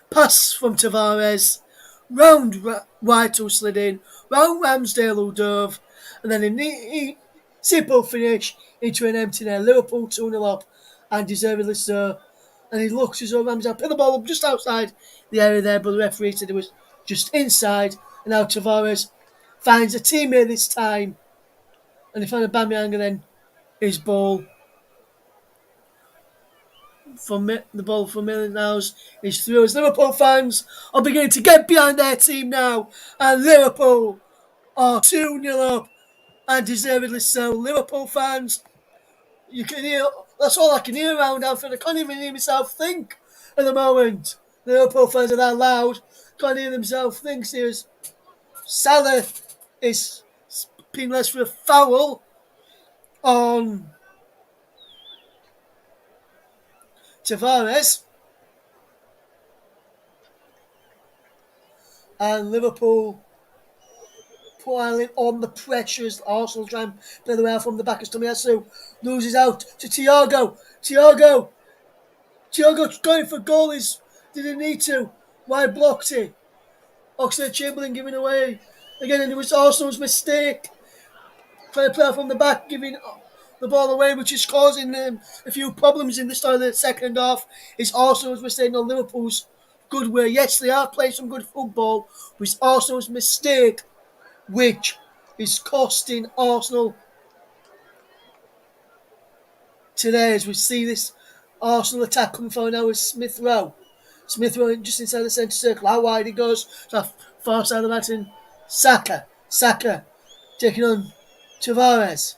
Pass from Tavares, round White who slid in, round Ramsdale who dove, and then a simple finish into an empty net. Liverpool 2-0 up, and deservedly so. And it looks as though Ramsdale put the ball up just outside the area there, but the referee said it was just inside. And now Tavares finds a teammate this time, and he found a Aubameyang, and then his ball from the ball from Maitland-Niles is through. As Liverpool fans are beginning to get behind their team now, and Liverpool are 2-0 up, and deservedly so. Liverpool fans, you can hear, that's all I can hear around Anfield. I can't even hear myself think at the moment. Liverpool fans are that loud, can't hear themselves think. Serious. Salah is penalised for a foul on Tavares, and Liverpool piling on the pressure as Arsenal try and play the way out from the back as Tomiyasu loses out to Thiago. Thiago going for goal. Didn't need to. Why blocked it? Oxlade-Chamberlain giving away again, and it was Arsenal's mistake. Player from the back giving the ball away, which is causing a few problems in the start of the second half. It's Arsenal's mistake, not Liverpool's good way. Yes, they are playing some good football, but it's Arsenal's mistake which is costing Arsenal today, as we see this Arsenal attack coming forward now with Smith Rowe. Smith Rowe just inside the centre circle. How wide he goes to the far side of the mat, and Saka taking on Tavares.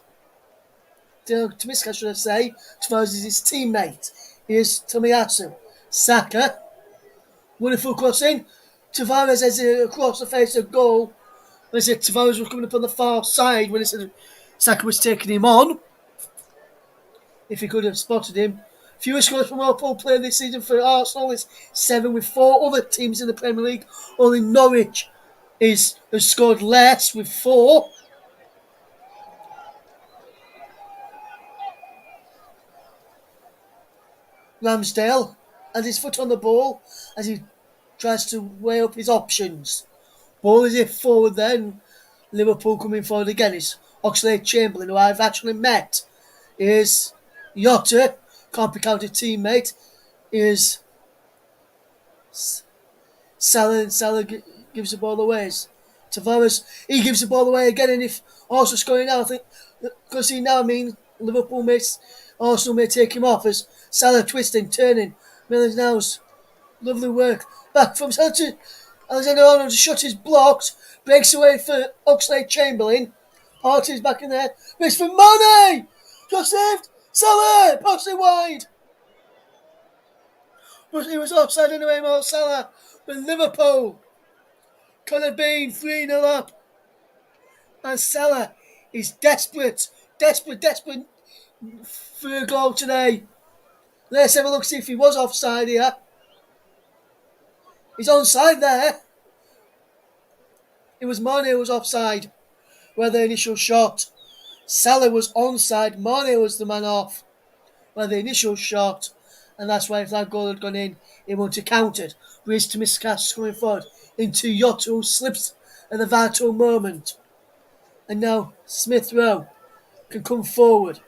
Tomiska, should I say. Tavares is his teammate. Here's Tomiyasu. Saka. Wonderful crossing. Tavares has it across the face of goal. They said Tavares was coming up on the far side when it said Saka was taking him on. If he could have spotted him. Fewest scores from Liverpool played this season for Arsenal is 7, with 4 other teams in the Premier League. Only Norwich has scored less with 4. Ramsdale has his foot on the ball as he tries to weigh up his options. Ball is it forward then. Liverpool coming forward again is Oxlade-Chamberlain, who I've actually met. Is Jota, can't be counted teammate. Is Salah, and Salah gives the ball away. Tavares, he gives the ball away again, and if Arsenal's scoring now, I think, because he now Arsenal may take him off as Salah twisting, turning. Maitland-Niles, lovely work. Back from Salah to Alexander-Arnold, shot is blocked, breaks away for Oxlade-Chamberlain. Partey's back in there. It's for Mane! Just saved! Salah! Passing wide! But he was offside anyway, Mo Salah. But Liverpool could have been 3-0 up. And Salah is desperate for a goal today. Let's have a look, see if he was offside here. He's onside there. It was Mane who was offside where the initial shot. Salah was onside. Mane was the man off where the initial shot. And that's why if that goal had gone in, it wouldn't have counted. Reese to miscast coming forward into Jota, who slips at the vital moment. And now Smith Rowe can come forward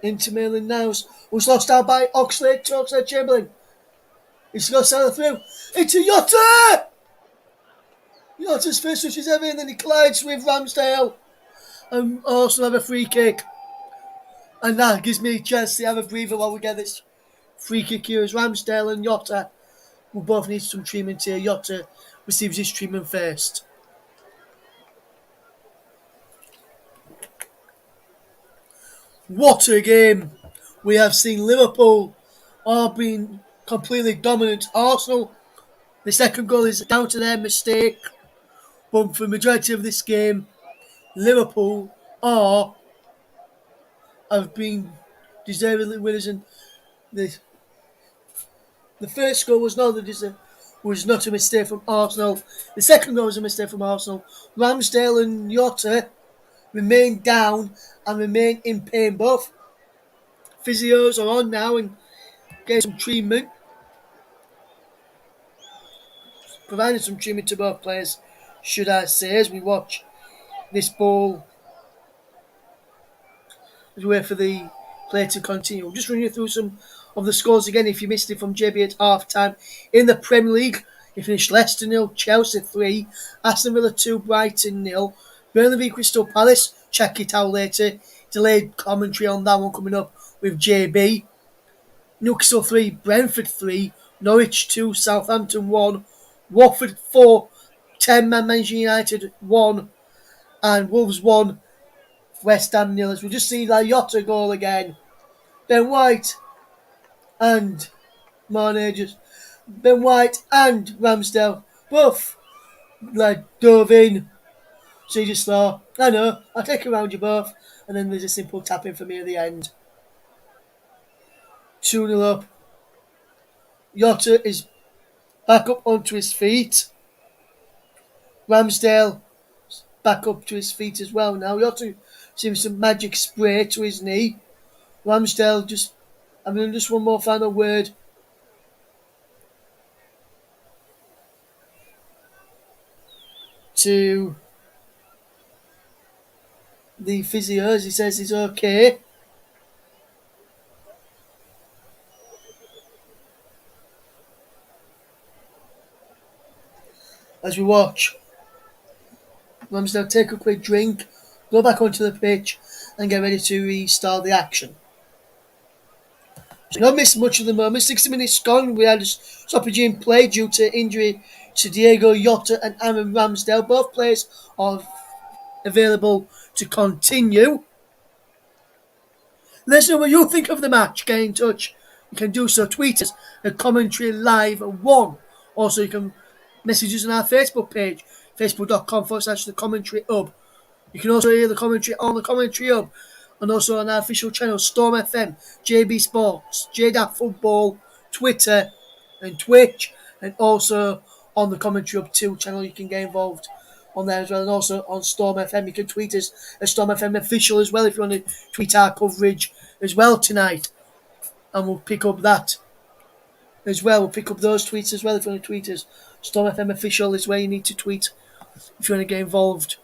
into Maitland Niles, who's lost out by Oxlade to Oxlade Chamberlain. He's got Salah through into Jota! Jota's first touch is heavy, and then he collides with Ramsdale. And Arsenal have a free kick. And that gives me a chance to have a breather while we get this free kick here as Ramsdale and Jota will both need some treatment here. Jota receives his treatment first. What a game! We have seen Liverpool are being completely dominant. Arsenal, the second goal is down to their mistake. But for the majority of this game, Liverpool have been deservedly winners. And the first goal was not a mistake from Arsenal. The second goal was a mistake from Arsenal. Ramsdale and Jota remain down and remain in pain. Both physios are on now and getting some treatment, providing some treatment to both players, should I say, as we watch this ball, as we wait for the play to continue. I'll just run you through some of the scores again if you missed it from JB at half time. In the Premier League, it finished Leicester 0, Chelsea 3, Aston Villa 2, Brighton 0, Burnley v Crystal Palace. Check it out later. Delayed commentary on that one coming up with JB. Newcastle 3, Brentford 3, Norwich 2, Southampton 1, Watford 4, 10-man Manchester United 1, and Wolves 1, West Ham 0. As we just see that Jota goal again. Ben White and Ben White and Ramsdale both dove in. So you just thought, I know, I'll take it around you both. And then there's a simple tapping for me at the end. 2-0 up. Jota is back up onto his feet. Ramsdale back up to his feet as well now. Jota seems some magic spray to his knee. Ramsdale just one more final word. To the physio, as he says he's okay. As we watch Ramsdale take a quick drink, go back onto the pitch and get ready to restart the action. So not missed much of the moment. 60 minutes gone. We had a stoppage in play due to injury to Diego Jota and Aaron Ramsdale. Both players are available to continue. Let us know what you think of the match. Get in touch. You can do so. Tweet us at Commentary Live 1. Also, you can message us on our Facebook page, facebook.com/The Commentary Hub. You can also hear the commentary on the Commentary Hub and also on our official channel, Storm FM, JB Sports, JDAP Football, Twitter and Twitch, and also on the Commentary Hub 2 channel. You can get involved on there as well, and also on Storm FM. You can tweet us at Storm FM Official as well if you want to tweet our coverage as well tonight, and we'll pick up that as well. We'll pick up those tweets as well if you want to tweet us. Storm FM Official is where you need to tweet if you want to get involved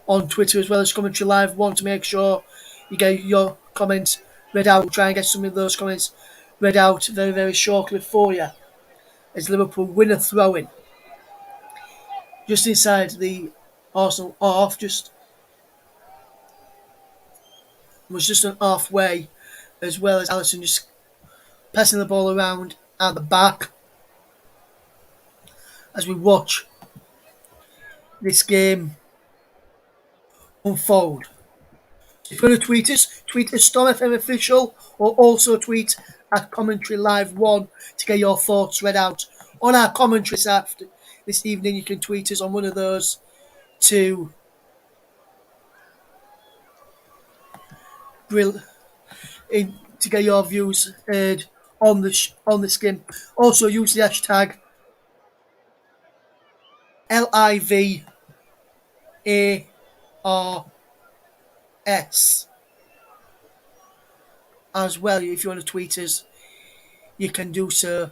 on Twitter as well as Commentary Live 1 to make sure you get your comments read out. We'll try and get some of those comments read out very, very shortly for you as Liverpool win a throw-in just inside the Arsenal half. Was just an halfway, as well as Alisson just passing the ball around at the back as we watch this game unfold. If you want to tweet us Storm FM Official, or also tweet at Commentary Live 1 to get your thoughts read out on our commentaries after this evening. You can tweet us on one of those two to get your views heard on this game. Also use the hashtag LIVARS as well. If you want to tweet us, you can do so,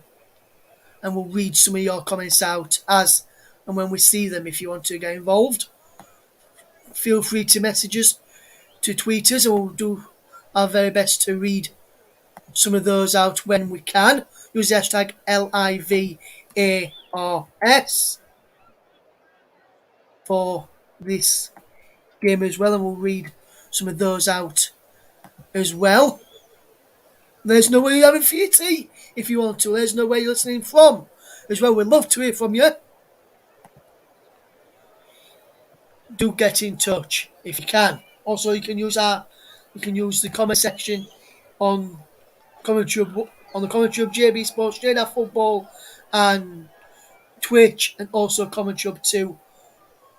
and we'll read some of your comments out as and when we see them. If you want to get involved, feel free to message us, to tweet us, and we'll do our very best to read some of those out when we can. Use the hashtag LIVARS for this game as well, and we'll read some of those out as well. Let us know where you're having for your tea if you want to. Let us know where you're listening from as well. We'd love to hear from you. Do get in touch if you can. Also, you can use the comment section on the commentary of JB Sports, JDA Football, and Twitch, and also commentary up too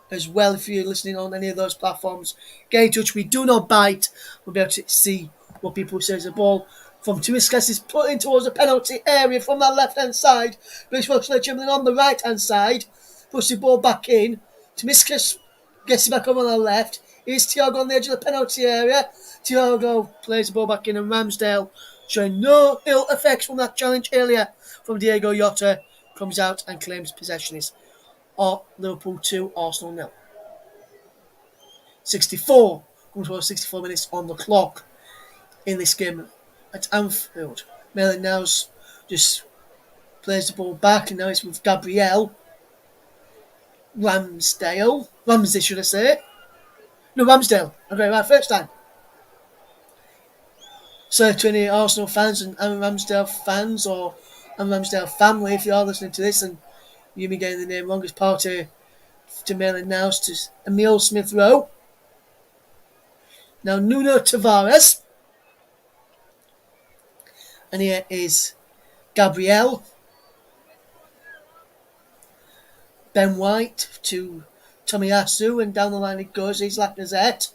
as well. If you're listening on any of those platforms, get in touch. We do not bite. We'll be able to see what people say as the ball from Tomiskas is put in towards the penalty area from that left hand side. British Chamberlain on the right hand side. Push the ball back in. Tomiskas gets it back over on the left. Here's Thiago on the edge of the penalty area. Thiago plays the ball back in, and Ramsdale, showing no ill effects from that challenge earlier from Diego Jota, comes out and claims possession. Is Liverpool 2, Arsenal 0. 64 minutes on the clock in this game at Anfield. Maitland Niles just plays the ball back, and now it's with Ramsdale, should I say? No, Ramsdale. I got it right first time. So to any Arsenal fans and Ramsdale fans, or Ramsdale family, if you are listening to this and you be getting the name wrong, as party to Maitland Niles to Emile Smith-Rowe. Now Nuno Tavares. And here is Gabriel. Ben White to Tomiyasu, and down the line it goes. He's Lacazette.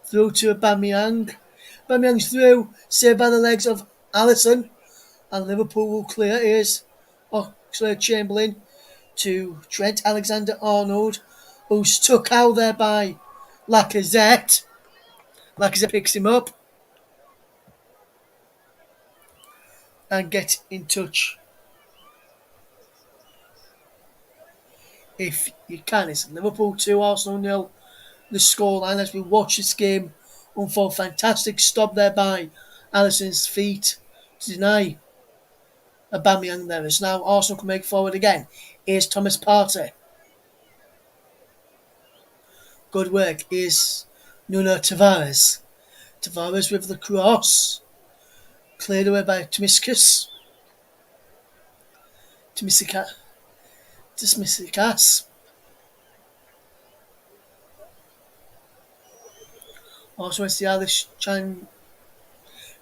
Through to Aubameyang. Aubameyang's through, saved by the legs of Alisson. And Liverpool will clear. Here's Oxlade-Chamberlain to Trent Alexander-Arnold, who's stuck out there by Lacazette. Lacazette picks him up and get in touch if you can. It's Liverpool 2, Arsenal 0. The scoreline as we watch this game unfold. Fantastic stop there by Alisson's feet to deny Aubameyang there. As now Arsenal can make forward again. Here's Thomas Partey. Good work. Here's Nuno Tavares. Tavares with the cross. Cleared away by Tomiskas. Also, let's see how this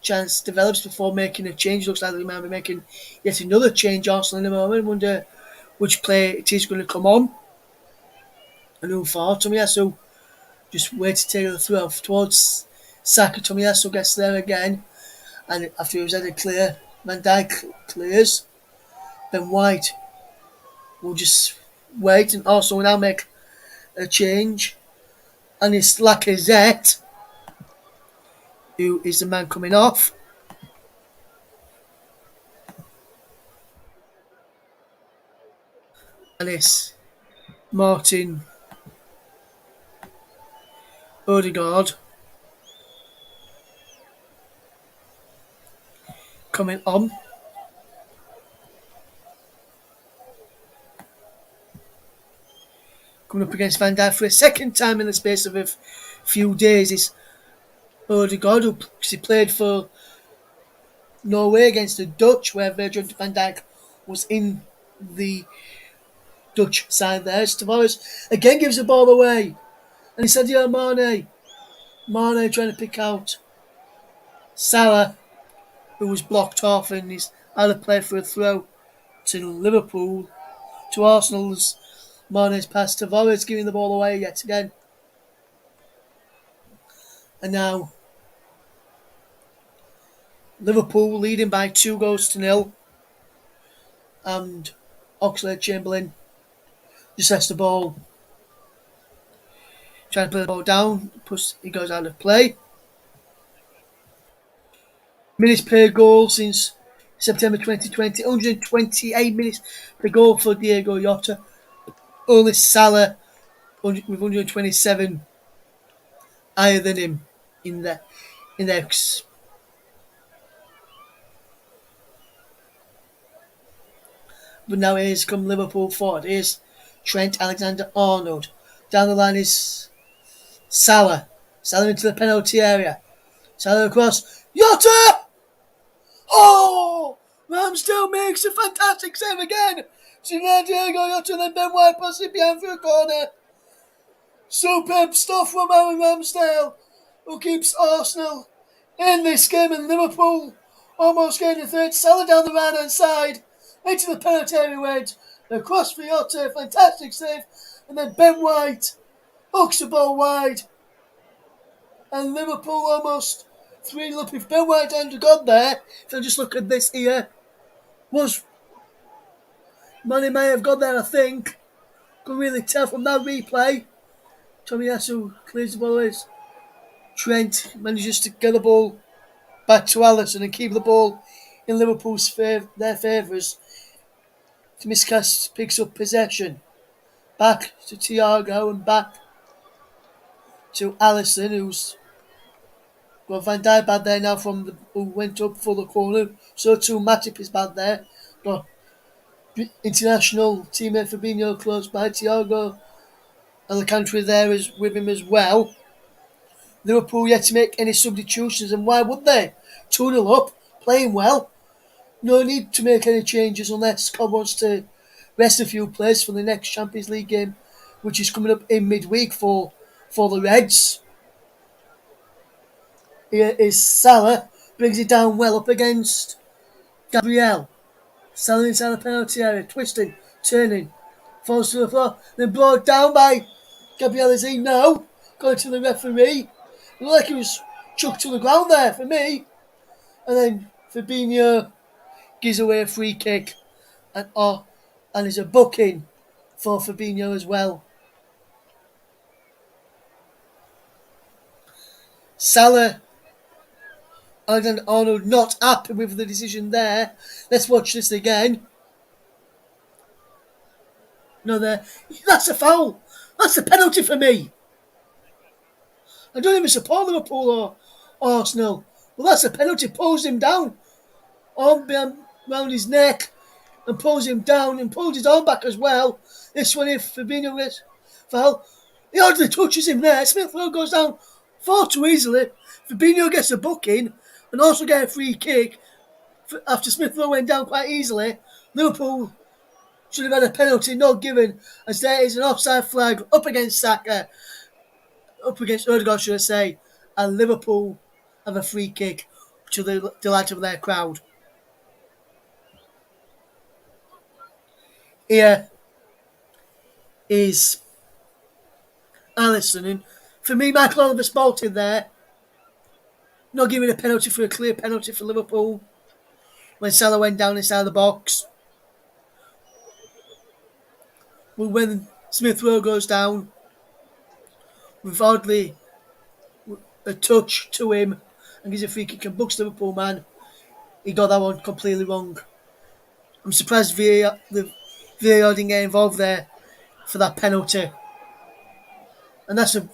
chance develops before making a change. Looks like they might be making yet another change, Arsenal, in a moment. Wonder which player it is going to come on. And who for? Tomiyasu just wait to take the throw towards Saka. Tomiyasu gets there again. And after he was headed clear, Van Dijk clears. Ben White will just wait, and also will now make a change. And it's Lacazette who is the man coming off. And it's Martin Odegaard coming on. Coming up against Van Dijk for a second time in the space of a few days is Odegaard, who played for Norway against the Dutch, where Virgil van Dijk was in the Dutch side there. Tavares again gives the ball away. And it's Sadio Mane. Mane trying to pick out Salah, who was blocked off, and he's either played for a throw to Liverpool. To Arsenal's Mane's pass. Tavares giving the ball away yet again. And now Liverpool leading by 2-0, and Oxlade-Chamberlain just has the ball, trying to play the ball down, he goes out of play. Minutes per goal since September 2020, 128 minutes per goal for Diego Jota. Only Salah with 127 higher than him in the index. But now here's come Liverpool forward. Here's Trent Alexander-Arnold. Down the line is Salah. Salah into the penalty area. Salah across. Jota! Oh! Ramsdale makes a fantastic save again. So now Diego Jota and then Ben White passes it behind for a corner. Superb stuff from Aaron Ramsdale, who keeps Arsenal in this game, and Liverpool almost getting the third. Salah down the right hand side into the penalty area wedge. The cross for Jota, fantastic save, and then Ben White hooks the ball wide, and Liverpool almost 3-0 up. If Ben White hadn't got there, if I just look at this here, Manny may have got there, I think. Could really tell from that replay. Tomiyasu clears the ball away. Trent manages to get the ball back to Alisson and keep the ball in Liverpool's their favours. Tsimikas picks up possession. Back to Thiago and back to Alisson, who's got Van Dijk bad there now who went up for the corner. So too Matip is bad there. Got international teammate Fabinho close by. Thiago and the country there is with him as well. Liverpool yet to make any substitutions, and why would they? 2-0 up, playing well. No need to make any changes unless Cobb wants to rest a few players for the next Champions League game, which is coming up in midweek for the Reds. Here is Salah, brings it down well up against Gabriel. Salah inside the penalty area, twisting, turning, falls to the floor, then brought down by Gabriel. Is he? No. Going to the referee. It looked like he was chucked to the ground there for me. And then Fabinho gives away a free kick, and is a booking for Fabinho as well. Salah, Alexander-Arnold not happy with the decision there. Let's watch this again. No, that's a foul. That's a penalty for me. I don't even support Liverpool or Arsenal. Well, that's a penalty. Pulls him down, arm around his neck, and pulls him down and pulls his arm back as well. This one, if Fabinho gets foul, he hardly touches him there. Smith Rowe goes down far too easily. Fabinho gets a booking and also get a free kick after Smith Rowe went down quite easily. Liverpool should have had a penalty not given, as there is an offside flag up against Saka, up against Odegaard, should I say, and Liverpool have a free kick to the delight of their crowd. Here is Alisson, and for me, Michael Oliver spotted there, not giving a penalty for a clear penalty for Liverpool when Salah went down inside the box. Well, when Smith Rowe goes down, with oddly a touch to him and gives a free kick and books the Liverpool man, he got that one completely wrong. I'm surprised the VAR didn't get involved there for that penalty. And that's a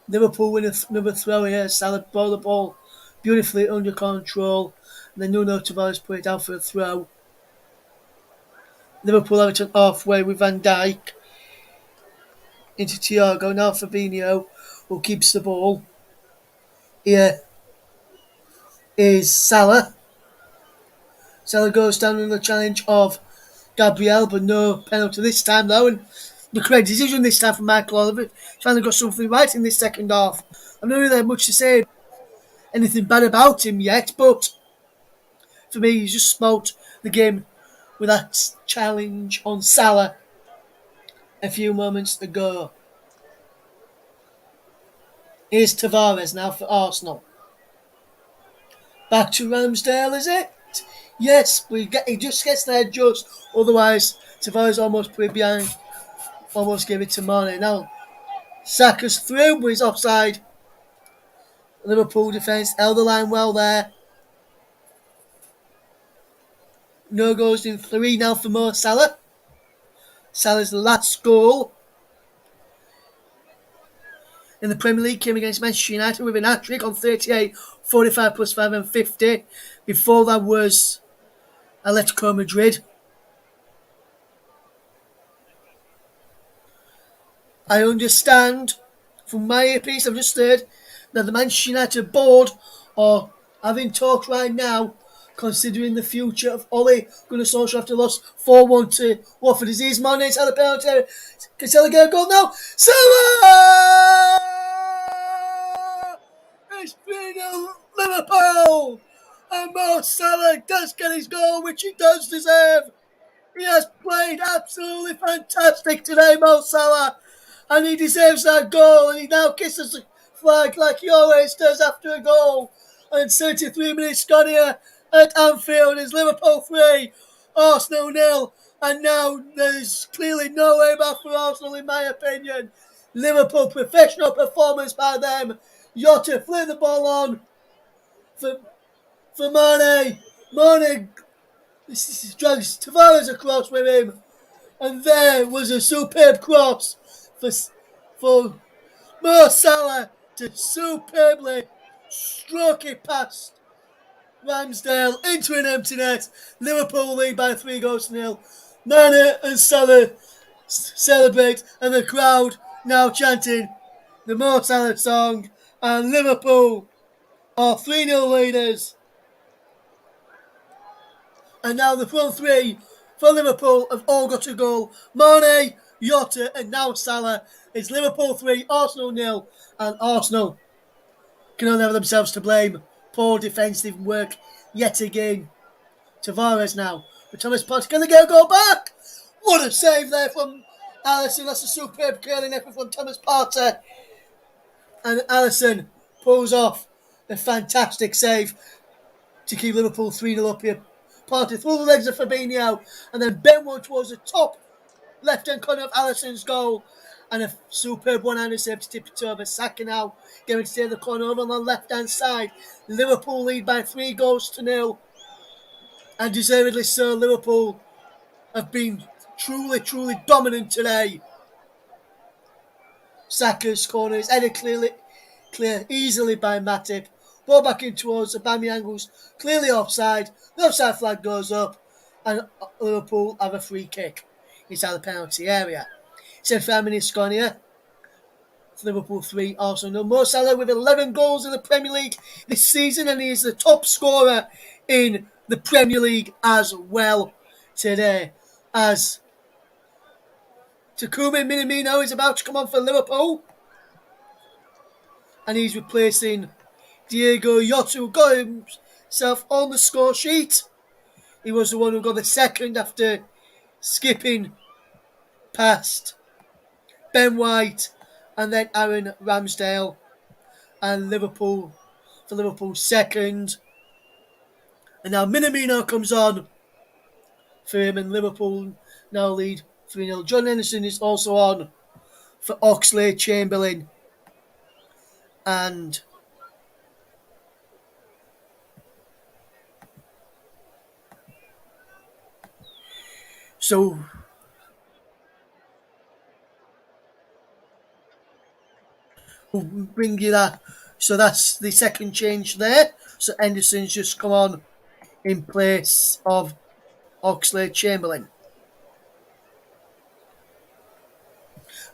Liverpool win another throw here. Salah brought the ball beautifully under control, and then Nuno Tavares put it down for a throw. Liverpool have it on halfway with Van Dijk into Thiago. Now Fabinho, who keeps the ball. Here is Salah. Salah goes down in the challenge of Gabriel, but no penalty this time though. And the correct decision this time from Michael Oliver. Finally got something right in this second half. I've not really had much to say anything bad about him yet, but for me, he's just smoked the game with that challenge on Salah a few moments ago. Here's Tavares now for Arsenal. Back to Ramsdale, is it? Yes, he just gets there just. Otherwise, Tavares almost put it behind. Almost gave it to Mane. Now, Saka's through, but he's offside. Liverpool defence held the line well there. No goals in 3 now for Mo Salah. Salah's last goal in the Premier League came against Manchester United with an hat-trick on 38, 45 plus 5 and 50. Before that was Atletico Madrid. I understand from my earpiece I've just heard that the Manchester United board are having talks right now considering the future of Ole Gunnar Solskjaer after lost 4-1 to Watford. Is Mane's had a penalty? Can Salah get a goal now? Salah! It's 3-0 Liverpool! And Mo Salah does get his goal, which he does deserve. He has played absolutely fantastic today, Mo Salah. And he deserves that goal, and he now kisses the flag like he always does after a goal. And 73 minutes gone here at Anfield is Liverpool 3, Arsenal 0. And now there's clearly no way back for Arsenal in my opinion. Liverpool, professional performance by them. Jota flew the ball on for Mane. Mane drags Tavares across with him. And there was a superb cross for Mo Salah to superbly stroke it past Ramsdale into an empty net. Liverpool lead by 3-0. Mane and Salah celebrate, and the crowd now chanting the Mo Salah song, and Liverpool are 3-0 leaders. And now the front three for Liverpool have all got a goal. Mane, Jota and now Salah. It's Liverpool 3, Arsenal 0, and Arsenal can only have themselves to blame. Poor defensive work yet again. Tavares now. But Thomas Partey, can they get a goal back? What a save there from Alisson. That's a superb curling effort from Thomas Partey. And Alisson pulls off a fantastic save to keep Liverpool 3-0 up here. Partey through the legs of Fabinho, and then Ben one towards the top left-hand corner of Alisson's goal, and a superb one-handed save to tip it over. Saka now going to stay the corner over on the left-hand side. Liverpool lead by 3-0, and deservedly so. Liverpool have been truly, truly dominant today. Saka's corner is headed clear easily by Matip. Ball back in towards Aubameyang, who's clearly offside. The offside flag goes up, and Liverpool have a free kick inside the penalty area. 75 minutes gone here. Liverpool 3, Arsenal 0. Mo Salah with 11 goals in the Premier League this season, and he is the top scorer in the Premier League as well today. As Takumi Minamino is about to come on for Liverpool, and he's replacing Diego Jota, who got himself on the score sheet. He was the one who got the second after skipping past Ben White and then Aaron Ramsdale. And Liverpool for Liverpool's second. And now Minamino comes on for him, and Liverpool now lead 3-0. John Henderson is also on for Oxlade-Chamberlain. And so we'll bring you that. So that's the second change there. So Henderson's just come on in place of Oxlade-Chamberlain.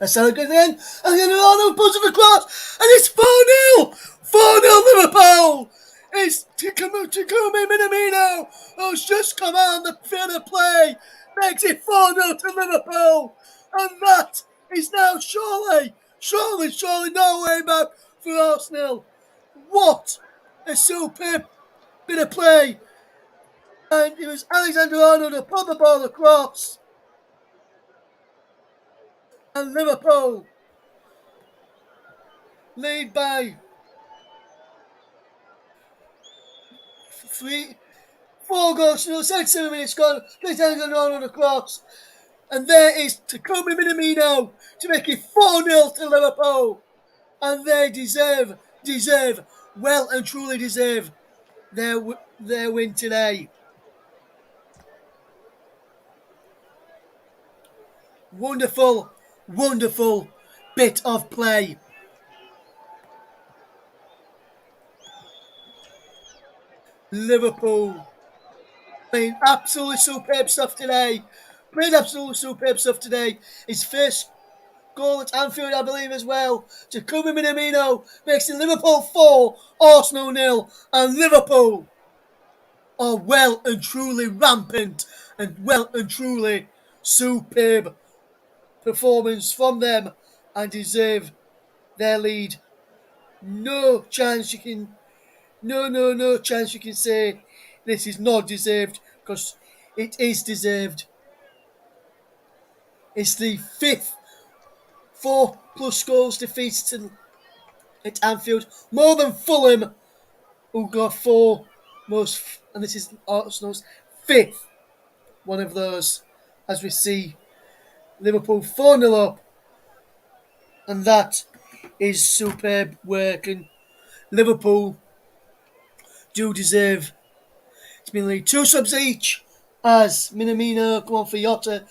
And Salah goes in, and then Ronaldo pulls it across, and it's 4-0! 4-0 Liverpool! It's Takumi Minamino, who's just come on the field of play, makes it 4-0 to Liverpool, and that is now surely no way back for Arsenal. What a superb bit of play. And it was Alexander Arnold who pulled the ball across. And Liverpool lead by 4 goals to nil, 77 minutes gone, Cristiano Ronaldo on the cross, and there is Takumi Minamino to make it 4-0 to Liverpool, and they deserve, well and truly deserve their win today. Wonderful, wonderful bit of play. Liverpool playing absolutely superb stuff today. His first goal at Anfield, I believe, as well. Takumi Minamino makes it Liverpool 4, Arsenal 0, and Liverpool are well and truly rampant and well and truly superb performance from them and deserve their lead. No chance you can say this is not deserved, because it is deserved. It's the 5th 4+ goals defeated at Anfield, more than Fulham, who got 4 most, and this is Arsenal's 5th one of those, as we see Liverpool 4-0 up, and that is superb work, and Liverpool do deserve to be in the league. 2 subs each, as Minamino come on for Jota,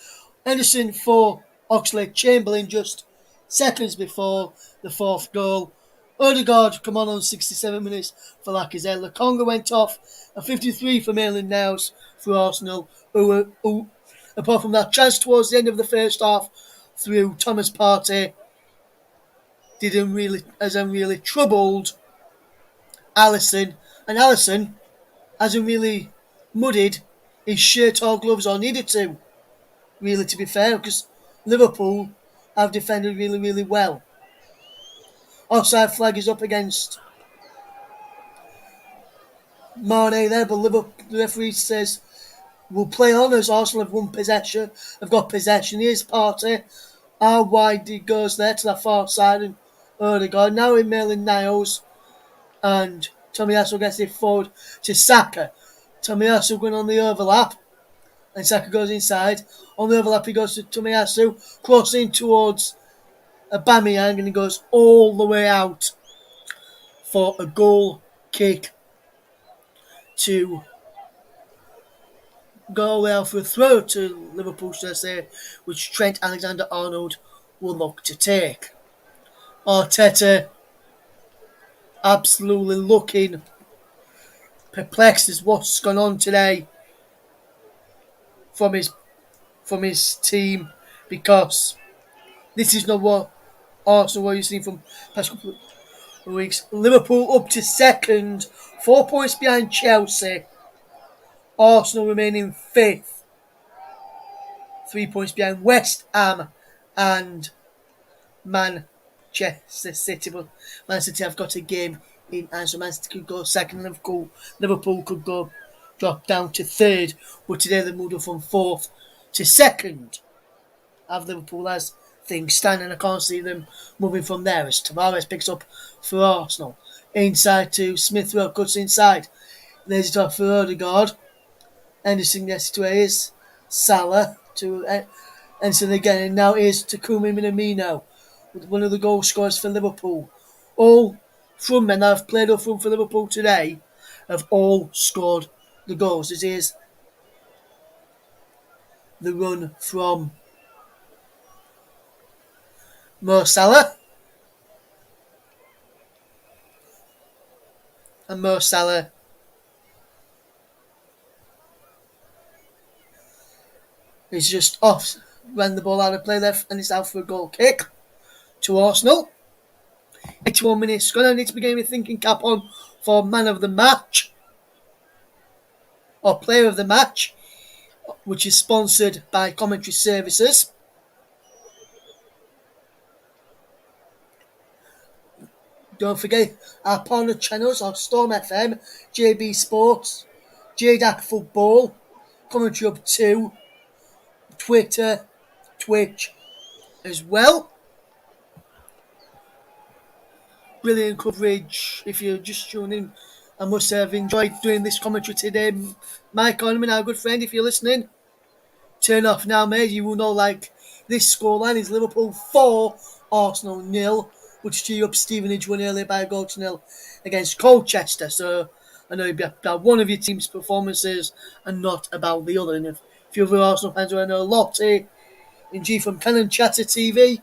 Henderson for Oxlade, Chamberlain just seconds before the 4th goal. Odegaard come on 67 minutes for Lacazette. Lokonga went off at 53 for Maitland-Niles for Arsenal, who, apart from that chance towards the end of the first half through Thomas Partey, hasn't really troubled Alisson, and Alisson hasn't really muddied his shirt or gloves or needed to, really, to be fair, because Liverpool have defended really, really well. Offside flag is up against Mane there, but Liverpool, the referee says we'll play on as Arsenal have won possession, have got possession. Here's Partey. How wide he goes there to the far side, and Odegaard now in Maitland-Niles, and Tomiyasu gets it forward to Saka. Tomiyasu going on the overlap, and Saka goes inside. On the overlap he goes to Tomiyasu, crossing towards Aubameyang, and he goes all the way out for a goal kick to go all the way out for a throw to Liverpool, should I say, which Trent Alexander-Arnold will look to take. Arteta absolutely looking perplexed as what's gone on today from his team, because this is not what Arsenal were using from past couple of weeks. Liverpool up to second, 4 points behind Chelsea. Arsenal remaining 5th, 3 points behind West Ham and Manchester City. But Man City have got a game in hand, so Man City could go second, and Liverpool could go drop down to 3rd. But today they moved up from 4th to 2nd. Have Liverpool as things stand, and I can't see them moving from there as Tavares picks up for Arsenal. Inside to Smith Rowe, cuts inside. Lays it off for Odegaard. Henderson gets to his. Salah to Henderson again, and now is Takumi Minamino, with one of the goal scorers for Liverpool. All front men that have played up front for Liverpool today have all scored the goals. This is the run from Mo Salah, and Mo Salah is just off, ran the ball out of play there, and it's out for a goal kick to Arsenal. 81 minutes gone. I need to be getting my thinking cap on for man of the match or player of the match, which is sponsored by Commentary Services. Don't forget our partner channels are Storm FM, JB Sports, JDAC Football, Commentary Up 2, Twitter, Twitch as well. Brilliant coverage if you're just tuning in I must say I've enjoyed doing this commentary today. Mike Ornament, our good friend, if you're listening, turn off now, mate. You will know, like, this scoreline is Liverpool 4, Arsenal 0, which cheer up Stevenage won earlier by a goal to 0 against Colchester. So I know it'd be about one of your team's performances and not about the other. And if you other Arsenal fans who I know, Lottie and G from Cannon Chatter TV,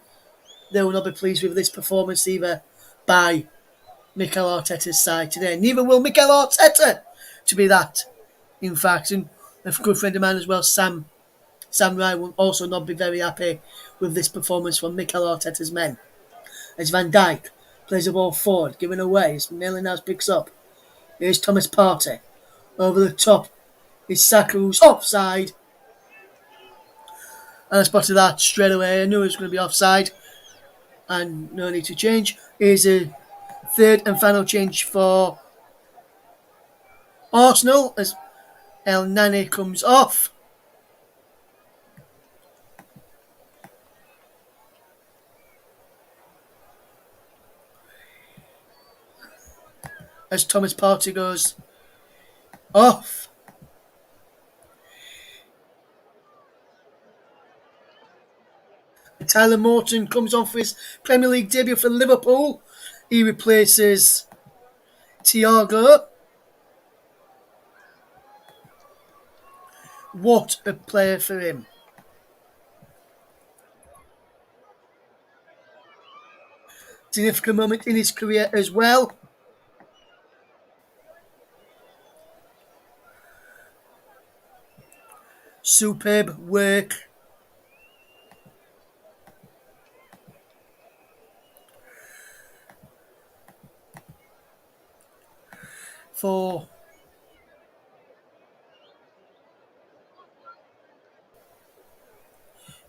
they will not be pleased with this performance either by Mikel Arteta's side today. Neither will Mikel Arteta, to be that, in fact. And a good friend of mine as well, Sam Wright, will also not be very happy with this performance from Mikel Arteta's men. As Van Dijk plays the ball forward, giving away, as Maitland-Niles picks up. Here's Thomas Partey. Over the top is Saka, who's offside. And I spotted that straight away. I knew it was going to be offside. And no need to change. Here's a third and final change for Arsenal as El Nani comes off. As Thomas Partey goes off. Tyler Morton comes on for his Premier League debut for Liverpool. He replaces Thiago. What a player for him. Significant moment in his career as well. Superb work. For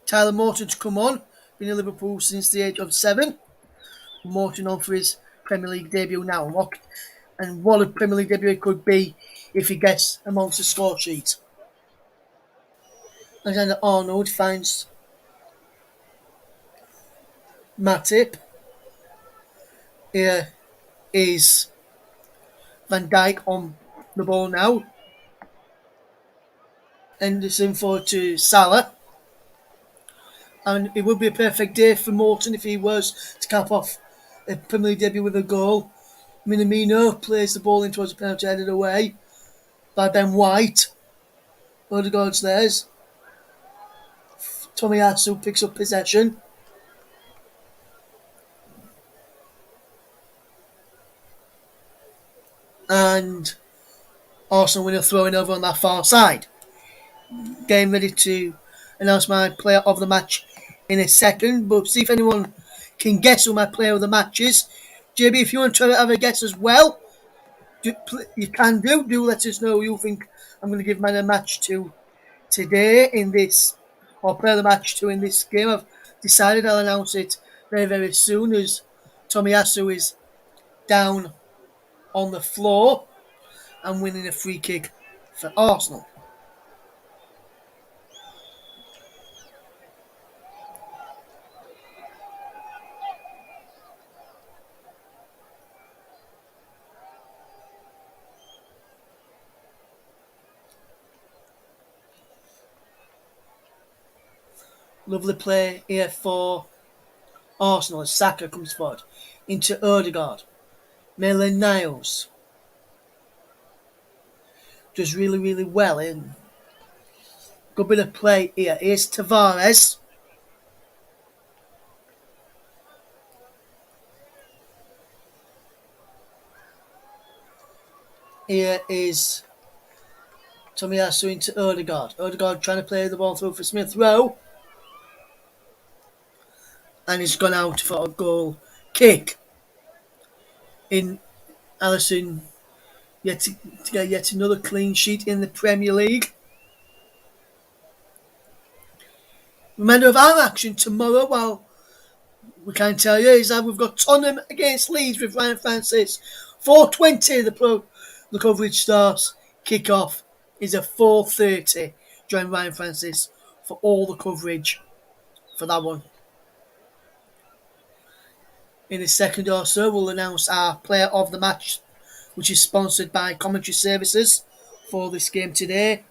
Tyler Morton to come on. Been in Liverpool since the age of 7. Morton on for his Premier League debut now. And what a Premier League debut it could be if he gets a monster score sheet. Alexander Arnold finds Matip. Here is Van Dijk on the ball now. Henderson forward to Salah. And it would be a perfect day for Morton if he was to cap off a Premier League debut with a goal. Minamino plays the ball in towards the penalty, headed away by Ben White. Odegaard's theirs. Tomiyasu picks up possession. And Arsenal winner throwing over on that far side. Getting ready to announce my player of the match in a second, but see if anyone can guess who my player of the match is. JB, if you want to have a guess as well, you can do. Do let us know who you think I'm going to give man a match to today in this, or player of the match to in this game. I've decided I'll announce it very, very soon as Tomiyasu is down on the floor and winning a free kick for Arsenal. Lovely play here for Arsenal as Saka comes forward into Odegaard. Maitland-Niles does really, really well in. Good bit of play here. Here's Tavares. Here is Tomiyasu into Odegaard. Odegaard trying to play the ball through for Smith Rowe. And he's gone out for a goal kick. In Alisson yet to get yet another clean sheet in the Premier League. Reminder of our action tomorrow, well, we can't tell you, is that we've got Tottenham against Leeds with Ryan Francis. 4:20 the coverage starts. Kick-off is at 4:30. Join Ryan Francis for all the coverage for that one. In a second or so, we'll announce our player of the match which is sponsored by Commentary Services for this game today.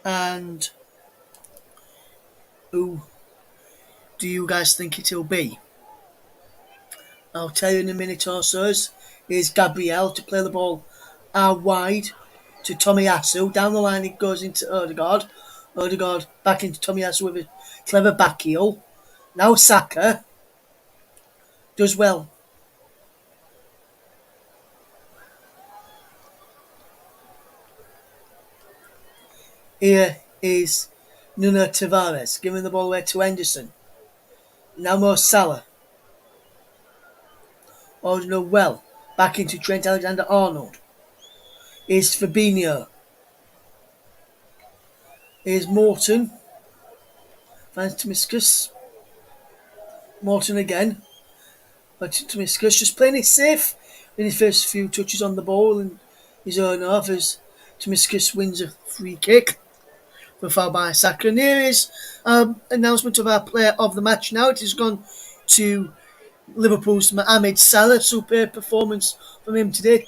And who do you guys think it'll be? I'll tell you in a minute or so. Here's Gabriel to play the ball out wide to Tomiyasu. Down the line it goes into Odegaard. Odegaard back into Tomiyasu with a clever back heel. Now Saka does well. Here is Nuno Tavares giving the ball away to Henderson. Now Mo Salah. Ordino well. Back into Trent Alexander-Arnold. Here's Fabinho. Here's Morton. Finds Tomiskas. Morton again. But Tomiskas just playing it safe in his first few touches on the ball and his own half as Tomiskas wins a free kick for a foul by Saka. And here is announcement of our player of the match now. It has gone to Liverpool's Mohamed Salah. Superb performance from him today.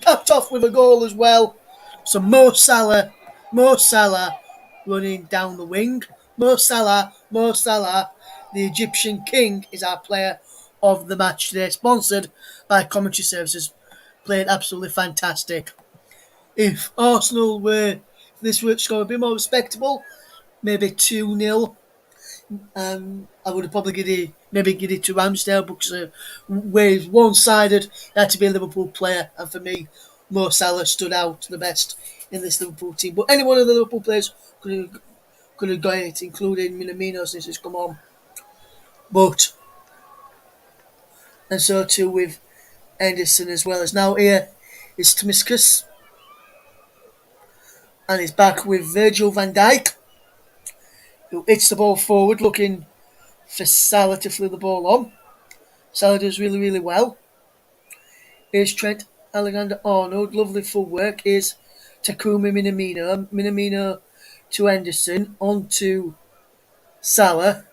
Capped off with a goal as well. So Mo Salah running down the wing. Mo Salah, the Egyptian king, is our player of the match today. Sponsored by Commentary Services. Played absolutely fantastic. If Arsenal were, this work score a bit more respectable, maybe 2-0, I would have probably give it to Ramsdale because with one-sided, it had to be a Liverpool player, and for me, Mo Salah stood out the best in this Liverpool team. But any one of the Liverpool players could have got it, including Minamino since he's come on. But and so too with Henderson as well. As now here is Tomiskas, and he's back with Virgil van Dijk, who hits the ball forward, looking for Salah to flew the ball on. Salah does really, really well. Here's Trent Alexander-Arnold, lovely footwork. Here's Takumi Minamino. Minamino to Henderson, on to Salah.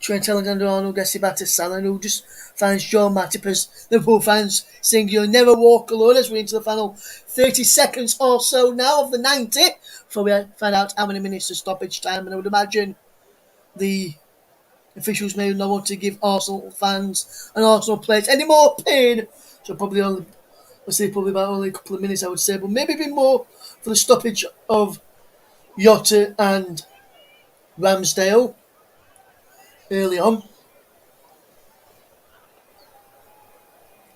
Trent Alexander-Arnold gets it back to Salah, who just finds Joe Matip as Liverpool fans sing "You'll Never Walk Alone" as we're into the final 30 seconds or so now of the 90 before we find out how many minutes of stoppage time. And I would imagine the officials may not want to give Arsenal fans and Arsenal players any more pain, so probably about only a couple of minutes, I would say, but maybe a bit more for the stoppage of Jota and Ramsdale early on.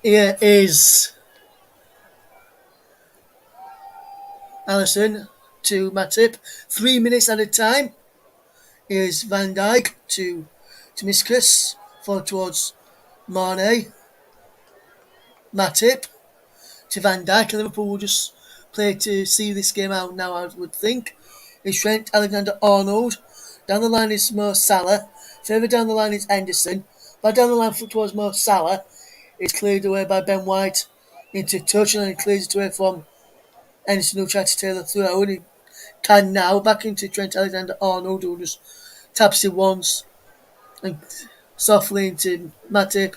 Here is Alisson to Matip, 3 minutes at a time. Here's Van Dijk to Miskus, forward towards Mane. Matip to Van Dijk, and Liverpool will just play to see this game out now, I would think. Here's Trent Alexander-Arnold. Down the line is Mo Salah. Further down the line is Henderson. Back down the line towards Mo Salah. It's cleared away by Ben White into touch, and then he clears it away from Henderson, who tried to tailor through. And he can now back into Trent Alexander-Arnold, who just taps it once and softly into Matip.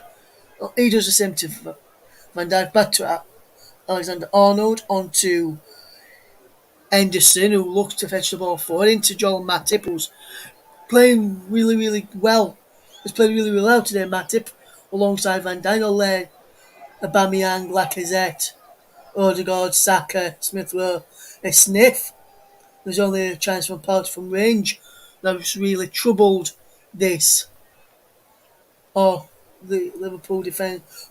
He does the same to Van Dijk. Back to Alexander-Arnold, onto Henderson, who looks to fetch the ball forward into Joel Matip, who's playing really, really well. He's played really, really well today, Matip, alongside Van Dijk. Aubameyang, Lacazette, Odegaard, Saka, Smith Rowe, a sniff. There's only a chance from penalty from range. That's really troubled this the Liverpool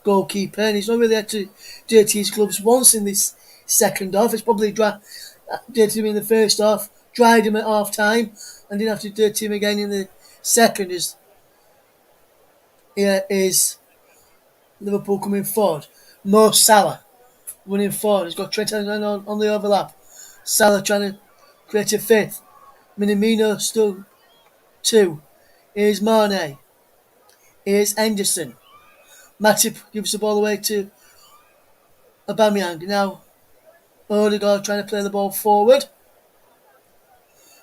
goalkeeper, and he's not really had to dirty his gloves once in this second half. It's probably dirty him in the first half, dried him at half time, and didn't have to dirty him again in the second. Here is Liverpool coming forward. Mo Salah running forward. He's got Trent Alexander on the overlap. Salah trying to create a fifth. Minamino still two. Here's Mane. Here's Henderson. Matip gives the ball away to Aubameyang. Now Odegaard trying to play the ball forward.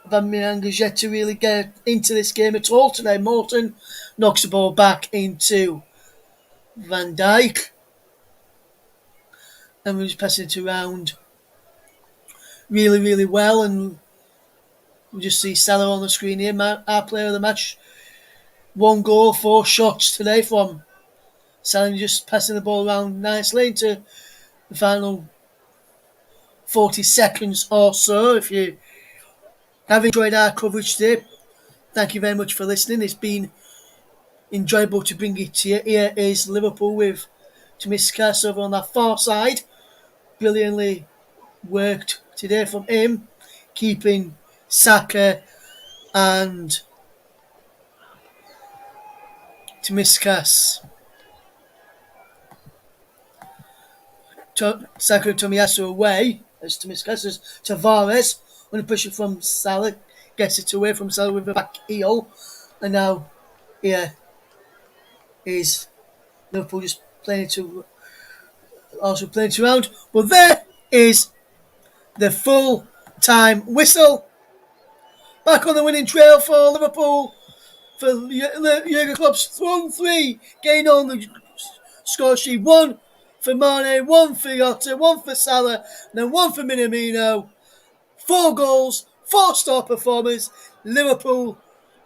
Van Miranga's yet to really get into this game at all today. Morton knocks the ball back into Van Dijk. And we're just passing it around really, really well. And we just see Salah on the screen here, our player of the match. 1 goal, 4 shots today from Salah, just passing the ball around nicely into the final 40 seconds or so. If you have enjoyed our coverage today, thank you very much for listening. It's been enjoyable to bring it to you. Here is Liverpool with Tomiskas over on that far side. Brilliantly worked today from him, keeping Saka and Tomiskas. Saka and Tomiyasu away as Tomiskas as Tavares on the pressure from Salah, gets it away from Salah with a back heel, and now here is Liverpool just playing it around. But there is the full time whistle. Back on the winning trail for Liverpool. For Jurgen Klopp's 1-3 gain on the score sheet. 1 for Mane, 1 for Jota, 1 for Salah, and then 1 for Minamino. 4 goals, 4-star performers. Liverpool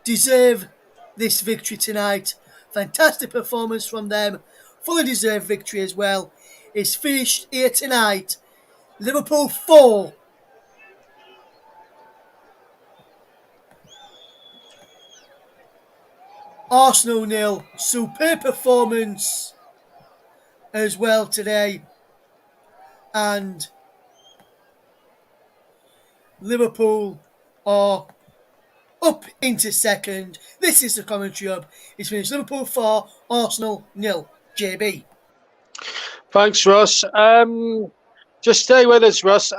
deserve this victory tonight. Fantastic performance from them. Fully deserved victory as well. It's finished here tonight. Liverpool 4. Arsenal 0. Superb performance as well today. And Liverpool are up into second. This is the commentary hub. It's finished Liverpool 4, Arsenal 0. JB.
Thanks, Russ. Just stay with us, Russ.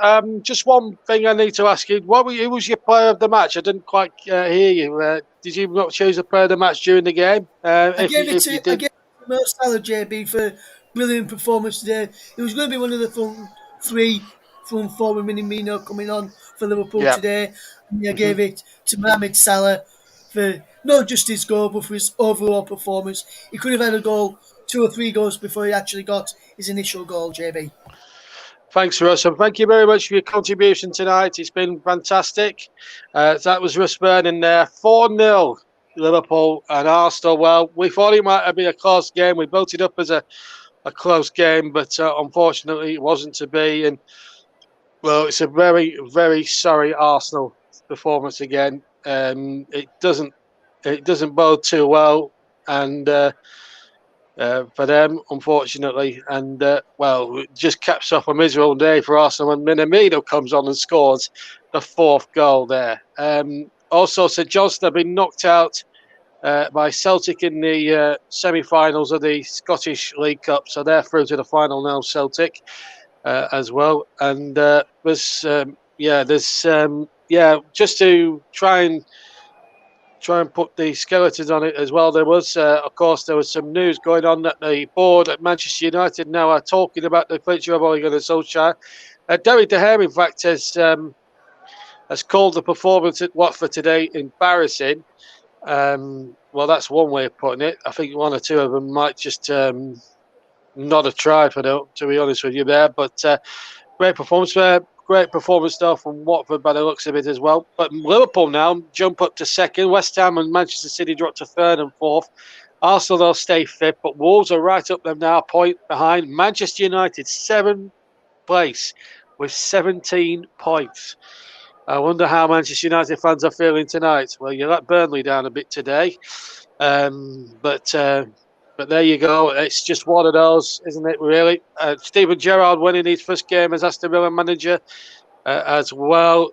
Just one thing I need to ask you. Who was your player of the match? I didn't quite hear you. Did you not choose a player of the match during the game?
I gave it to Mo Salah, JB, for brilliant performance today. It was going to be one of the front 3 from forward Minamino coming on for Liverpool today. And I gave it to Mohamed Salah for not just his goal, but for his overall performance. He could have had a goal, 2 or 3 goals before he actually got his initial goal, JB.
Thanks, Russ, and thank you very much for your contribution tonight. It's been fantastic. That was Russ Vernon there. 4-0 Liverpool and Arsenal. Well, we thought it might have been a close game. We built it up as a close game, but unfortunately it wasn't to be. And, well, it's a very, very sorry Arsenal performance again. It doesn't bode too well, and for them, unfortunately. And, well, it just caps off a miserable day for Arsenal when Minamino comes on and scores the 4th goal there. Also, St Johnstone have been knocked out by Celtic in the semi-finals of the Scottish League Cup, so they're through to the final now, Celtic, as well. And just to try and put the skeletons on it as well. There was, of course, some news going on that the board at Manchester United now are talking about the future of Ole Gunnar Solskjaer. Derek De Gea, in fact, has called the performance at Watford today embarrassing. Well, that's one way of putting it. I think 1 or 2 of them might just not have tried for them, to be honest with you there. But great performance there. Great performance though from Watford by the looks of it as well. But Liverpool now jump up to 2nd. West Ham and Manchester City drop to 3rd and 4th. Arsenal they'll stay 5th, but Wolves are right up them now, a point behind. Manchester United 7th place with 17 points. I wonder how Manchester United fans are feeling tonight. Well, you let Burnley down a bit today, but there you go. It's just one of those, isn't it, really? Steven Gerrard winning his first game as Aston Villa manager as well.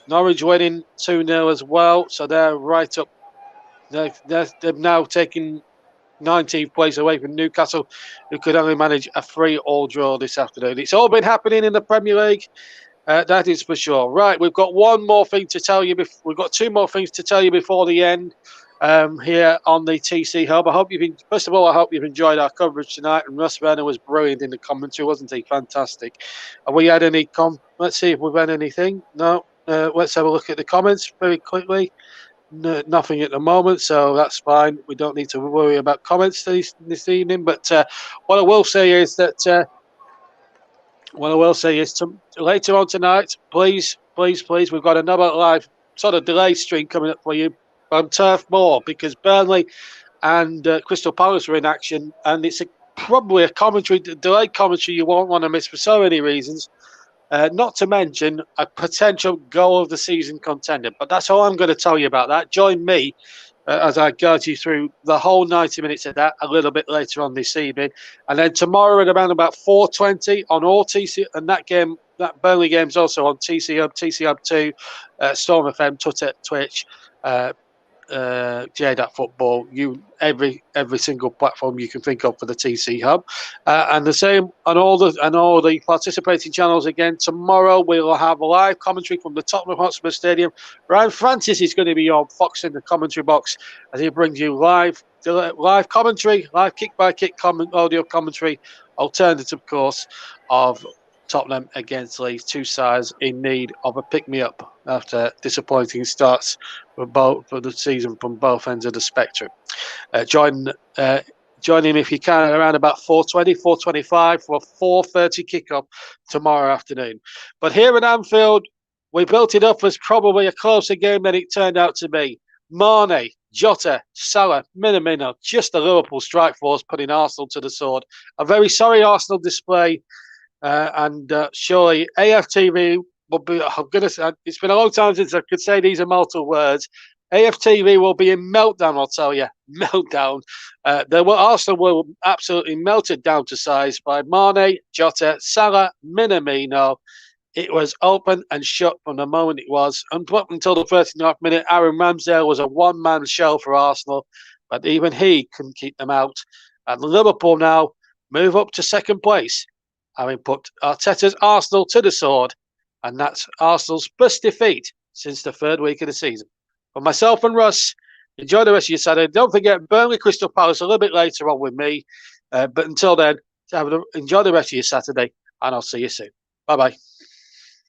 Norwich winning 2-0 as well. So they're right up. They've now taken 19th place away from Newcastle, who could only manage a 3-3 draw this afternoon. It's all been happening in the Premier League. That is for sure. Right, we've got one more thing to tell you. We've got 2 more things to tell you before the end. Here on the TC Hub. I hope you've enjoyed our coverage tonight. And Russ Vernon was brilliant in the commentary, wasn't he? Fantastic. Have we had any let's see if we've had anything. No, let's have a look at the comments very quickly. No, nothing at the moment, so that's fine. We don't need to worry about comments this evening. But what I will say is that later on tonight, please, we've got another live sort of delay stream coming up for you on Turf Moor, because Burnley and Crystal Palace are in action, and it's probably a delayed commentary you won't want to miss for so many reasons. Not to mention a potential goal of the season contender. But that's all I'm going to tell you about that. Join me as I guide you through the whole 90 minutes of that a little bit later on this evening. And then tomorrow at around about 4:20 on all TC, and that Burnley game's also on TC Hub 2, Storm FM, Twitter, Twitch, JDAT Football, every single platform you can think of for the TC Hub, and the same on all the participating channels. Again, tomorrow we will have a live commentary from the Tottenham Hotspur Stadium. Ryan Francis is going to be your fox in the commentary box as he brings you live commentary, live kick by kick audio commentary, alternative course of Tottenham against Leeds, two sides in need of a pick-me-up after disappointing starts for the season from both ends of the spectrum. Join him if you can around about 4:20, 4:25 for a 4:30 kickoff tomorrow afternoon. But here at Anfield, we built it up as probably a closer game than it turned out to be. Mane, Jota, Salah, Minamino, just the Liverpool strike force putting Arsenal to the sword. A very sorry Arsenal display. And surely AFTV will be. I'm gonna say it's been a long time since I could say these immortal words. AFTV will be in meltdown. I'll tell you, meltdown. Arsenal were absolutely melted down to size by Mane, Jota, Salah, Minamino. It was open and shut from the moment it was, and up until the 39th minute, Aaron Ramsdale was a one-man show for Arsenal, but even he couldn't keep them out. And Liverpool now move up to second place, having put Arteta's Arsenal to the sword, and that's Arsenal's first defeat since the third week of the season. For myself and Russ, enjoy the rest of your Saturday. Don't forget Burnley Crystal Palace a little bit later on with me. But until then, enjoy the rest of your Saturday, and I'll see you soon. Bye-bye.